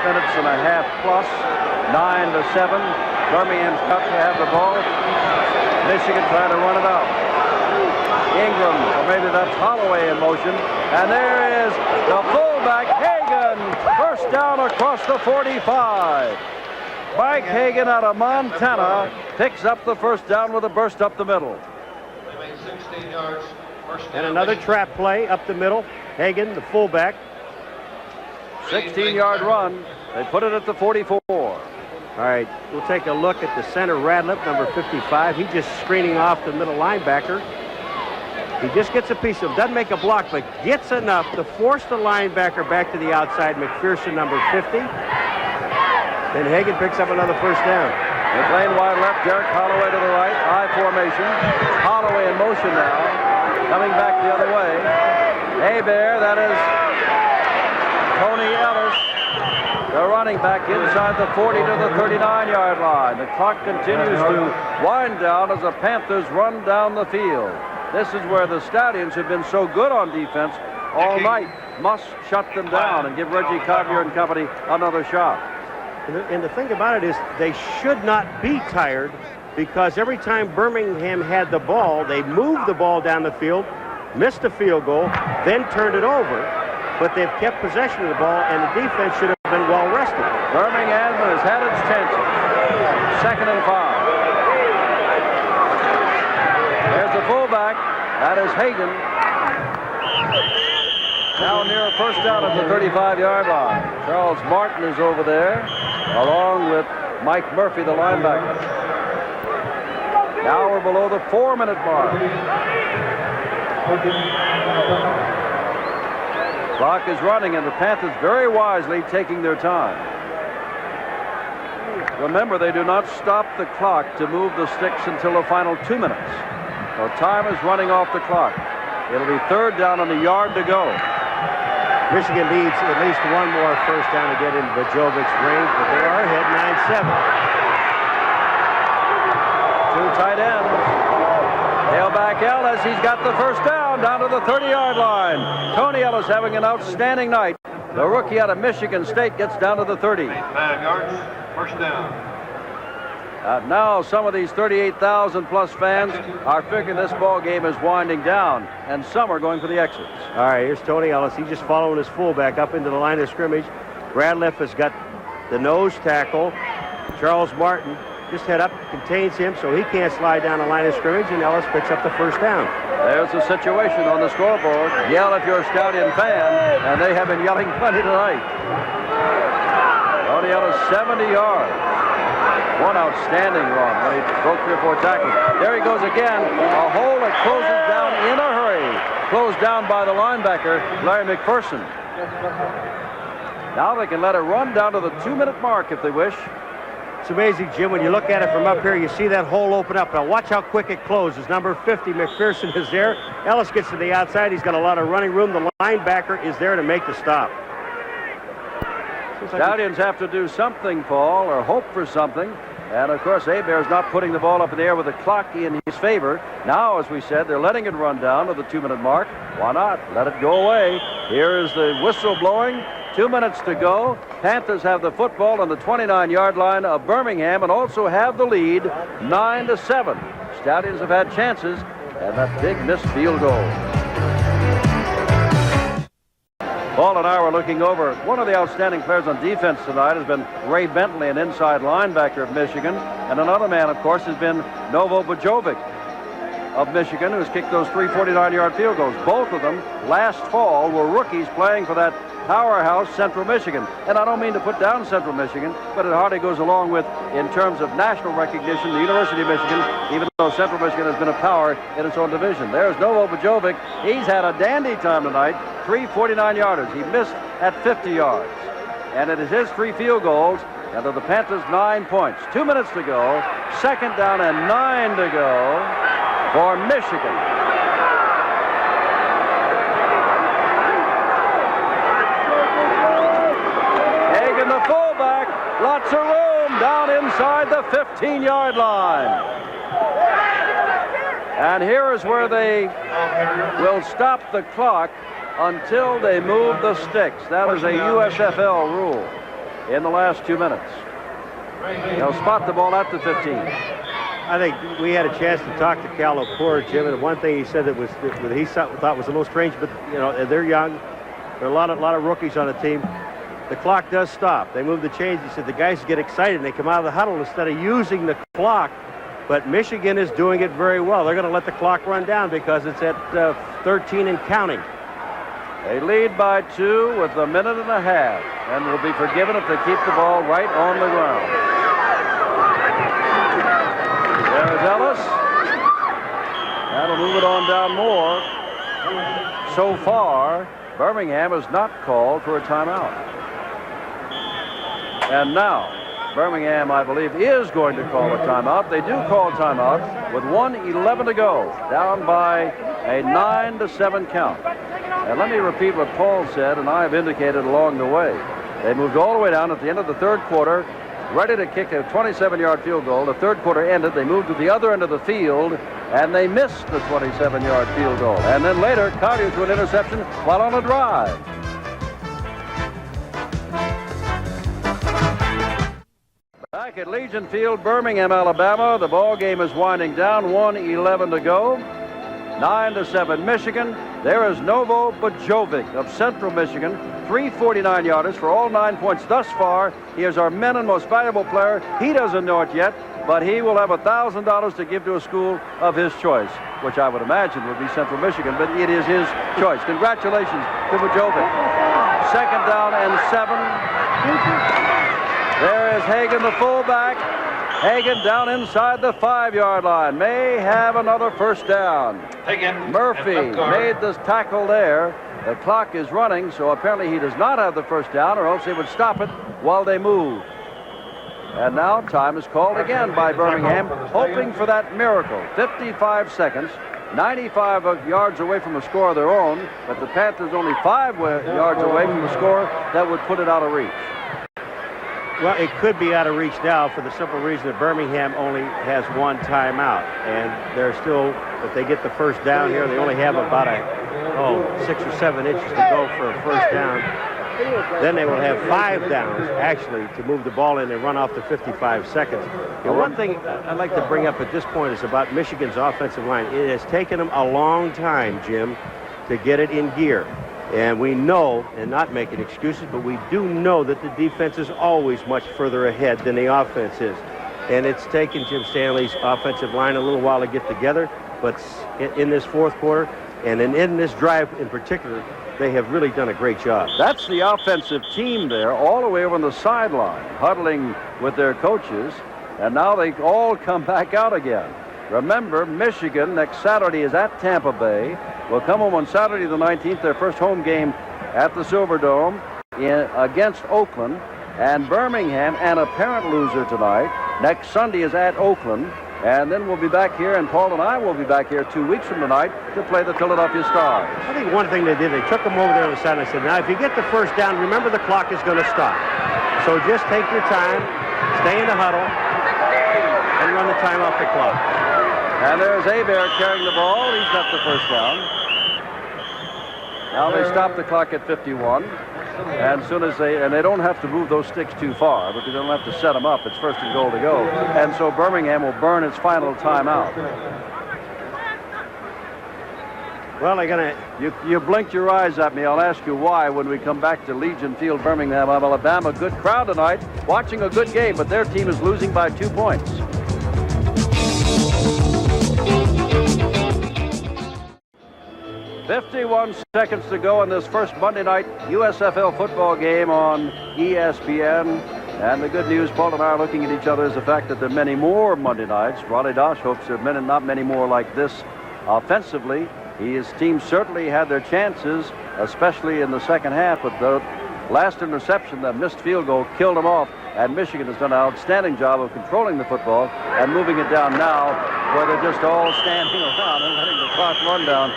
minutes and a half plus. 9-7. Birmingham's got to have the ball. Michigan trying to run it out. Ingram, or maybe that's Holloway in motion. And there is the fullback, Hagan. First down across the 45. Mike Hagan out of Montana picks up the first down with a burst up the middle. 16 yards. And another trap play up the middle. Hagan, the fullback. 16-yard run. They put it at the 44. All right, we'll take a look at the center, Radliff, number 55. He just screening off the middle linebacker. He just gets a piece of him. Doesn't make a block, but gets enough to force the linebacker back to the outside. McPherson, number 50. Then Hagan picks up another first down. McLean wide left, Derek Holloway to the right. I formation. Holloway in motion now. Coming back the other way. Hebert, that is Tony Ellis. The running back inside the 40 to the 39-yard line. The clock continues to wind down as the Panthers run down the field. This is where the Stallions have been so good on defense all night. Must shut them down and give Reggie Collier and company another shot. And the thing about it is they should not be tired, because every time Birmingham had the ball, they moved the ball down the field, missed a field goal, then turned it over. But they've kept possession of the ball, and the defense should have been well rested. Birmingham has had its chances. 2nd and 5. There's the fullback. That is Hagan. Now near a first down at the 35-yard line. Charles Martin is over there, along with Mike Murphy, the linebacker. Now we're below the 4-minute mark. Clock is running, and the Panthers very wisely taking their time. Remember, they do not stop the clock to move the sticks until the final 2 minutes. So time is running off the clock. It'll be 3rd down and a yard to go. Michigan needs at least one more first down to get into Bajovic's range, but they are ahead 9-7. Two tight ends. Tailback Ellis, he's got the first down to the 30-yard line. Tony Ellis having an outstanding night. The rookie out of Michigan State gets down to the 30. 5 yards. First down. Now some of these 38,000 plus fans are figuring this ball game is winding down, and some are going for the exits. All right, here's Tony Ellis. He's just following his fullback up into the line of scrimmage. Radliff has got the nose tackle. Charles Martin just head up, contains him so he can't slide down the line of scrimmage, and Ellis picks up the first down. There's the situation on the scoreboard. Yell if you're a Stallion fan, and they have been yelling plenty tonight. Tony Ellis, 70 yards. One outstanding run when he broke 3 or 4 tackles. There he goes again. A hole that closes down in a hurry. Closed down by the linebacker, Larry McPherson. Now they can let it run down to the 2-minute mark if they wish. It's amazing, Jim, when you look at it from up here, you see that hole open up. Now watch how quick it closes. Number 50, McPherson, is there. Ellis gets to the outside. He's got a lot of running room. The linebacker is there to make the stop. Stallions have to do something, Paul, or hope for something. And, of course, Hebert's not putting the ball up in the air with the clock in his favor. Now, as we said, they're letting it run down to the 2-minute mark. Why not? Let it go away. Here is the whistle blowing. 2 minutes to go. Panthers have the football on the 29-yard line of Birmingham and also have the lead 9-7. Stallions have had chances, and that big missed field goal. Paul and I were looking over. One of the outstanding players on defense tonight has been Ray Bentley, an inside linebacker of Michigan. And another man, of course, has been Novo Bajovic of Michigan, who's kicked those 3 49-yard field goals. Both of them last fall were rookies playing for that powerhouse Central Michigan. And I don't mean to put down Central Michigan, but it hardly goes along with, in terms of national recognition, the University of Michigan, even though Central Michigan has been a power in its own division. There's Novo Bajovic. He's had a dandy time tonight. 3 49-yarders. He missed at 50 yards. And it is his 3 field goals, and to the Panthers 9 points. 2 minutes to go. 2nd down and 9 to go for Michigan. lots of room down inside the 15-yard line. And here is where they will stop the clock until they move the sticks. That is a USFL rule in the last 2 minutes. They'll spot the ball at the 15. I think we had a chance to talk to Cal Lepore, Jim, and one thing he said that he thought was a little strange, but you know, they're young. There are a lot of rookies on the team. The clock does stop. They move the chains. He said the guys get excited and they come out of the huddle instead of using the clock. But Michigan is doing it very well. They're going to let the clock run down because it's at 13 and counting. They lead by 2 with a minute and a half and will be forgiven if they keep the ball right on the ground. There's Ellis. That'll move it on down more. So far, Birmingham has not called for a timeout. And now, Birmingham, I believe, is going to call a timeout. They do call a timeout with 1:11 to go, down by a 9-7 count. And let me repeat what Paul said, and I have indicated along the way. They moved all the way down at the end of the third quarter, ready to kick a 27-yard field goal. The third quarter ended. They moved to the other end of the field, and they missed the 27-yard field goal. And then later, Carter to an interception while on a drive. Back at Legion Field, Birmingham, Alabama. The ball game is winding down. 1:11 to go. 9-7 Michigan. There is Novo Bajovic of Central Michigan. 3 49-yarders for all 9 points thus far. He is our men and most valuable player. He doesn't know it yet, but he will have $1,000 to give to a school of his choice, which I would imagine would be Central Michigan, but it is his choice. Congratulations to Bajovic. 2nd down and 7. There is Hagan, the fullback. Hagan down inside the 5-yard line. May have another first down. Hagan. Murphy made this tackle there. The clock is running, so apparently he does not have the first down, or else they would stop it while they move. And now time is called again by Birmingham, hoping for that miracle. 55 seconds, 95 yards away from a score of their own, but the Panthers only 5 yards away from a score that would put it out of reach. Well, it could be out of reach now for the simple reason that Birmingham only has 1 timeout. And they're still, if they get the first down here, they only have about 6 or 7 inches to go for a first down. Then they will have 5 downs, actually, to move the ball in and run off the 55 seconds. And one thing I'd like to bring up at this point is about Michigan's offensive line. It has taken them a long time, Jim, to get it in gear. And we know, and not making excuses, but we do know that the defense is always much further ahead than the offense is. And it's taken Jim Stanley's offensive line a little while to get together, but in this fourth quarter, and in this drive in particular, they have really done a great job. That's the offensive team there, all the way over on the sideline, huddling with their coaches, and now they all come back out again. Remember, Michigan next Saturday is at Tampa Bay. Will come home on Saturday the 19th, their first home game at the Silverdome against Oakland. And Birmingham, an apparent loser tonight, next Sunday is at Oakland. And then we'll be back here, and Paul and I will be back here 2 weeks from tonight to play the Philadelphia Stars. I think one thing they did, they took them over there on the side and said, now if you get the first down, remember the clock is going to stop. So just take your time, stay in the huddle, and run the time off the clock. And there's Hebert carrying the ball. He's got the first down. Now they stop the clock at 51. And as soon as they don't have to move those sticks too far because they don't have to set them up. It's 1st and goal to go. And so Birmingham will burn its final timeout. Well, they're going to... You blinked your eyes at me. I'll ask you why when we come back to Legion Field, Birmingham, Alabama. Good crowd tonight, watching a good game, but their team is losing by 2 points. "51 seconds to go in this first Monday night USFL football game on ESPN. And the good news, Paul and I are looking at each other, is the fact that there are many more Monday nights. Ronnie Dosh hopes there are not many more like this offensively. His team certainly had their chances, especially in the second half, but the last interception, that missed field goal, killed them off. And Michigan has done an outstanding job of controlling the football and moving it down now where they're just all standing around and letting the clock run down.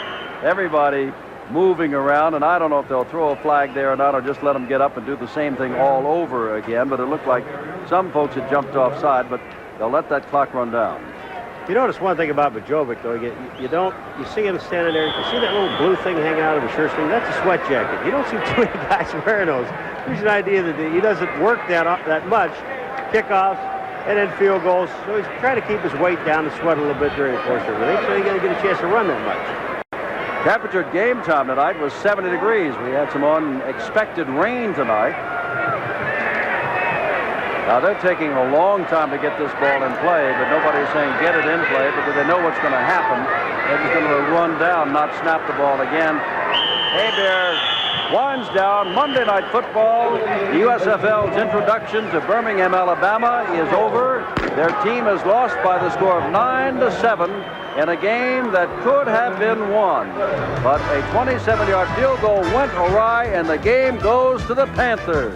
Everybody moving around, and I don't know if they'll throw a flag there or not, or just let them get up and do the same thing all over again. But it looked like some folks had jumped offside, but they'll let that clock run down. You notice one thing about Bajovic, though. You see him standing there. You see that little blue thing hanging out of his shirt sleeve? That's a sweat jacket. You don't see too many guys wearing those. There's an idea that he doesn't work that much. Kickoffs and then field goals. So he's trying to keep his weight down and sweat a little bit during the course of everything, so he's going to get a chance to run that much. Temperature at game time tonight was 70 degrees. We had some unexpected rain tonight. Now, they're taking a long time to get this ball in play, but nobody's saying get it in play because they know what's going to happen. They're just going to run down, not snap the ball again. Hebert winds down. Monday Night Football. The USFL's introduction to Birmingham, Alabama is over. Their team has lost by the score of 9-7 in a game that could have been won. But a 27-yard field goal went awry, and the game goes to the Panthers.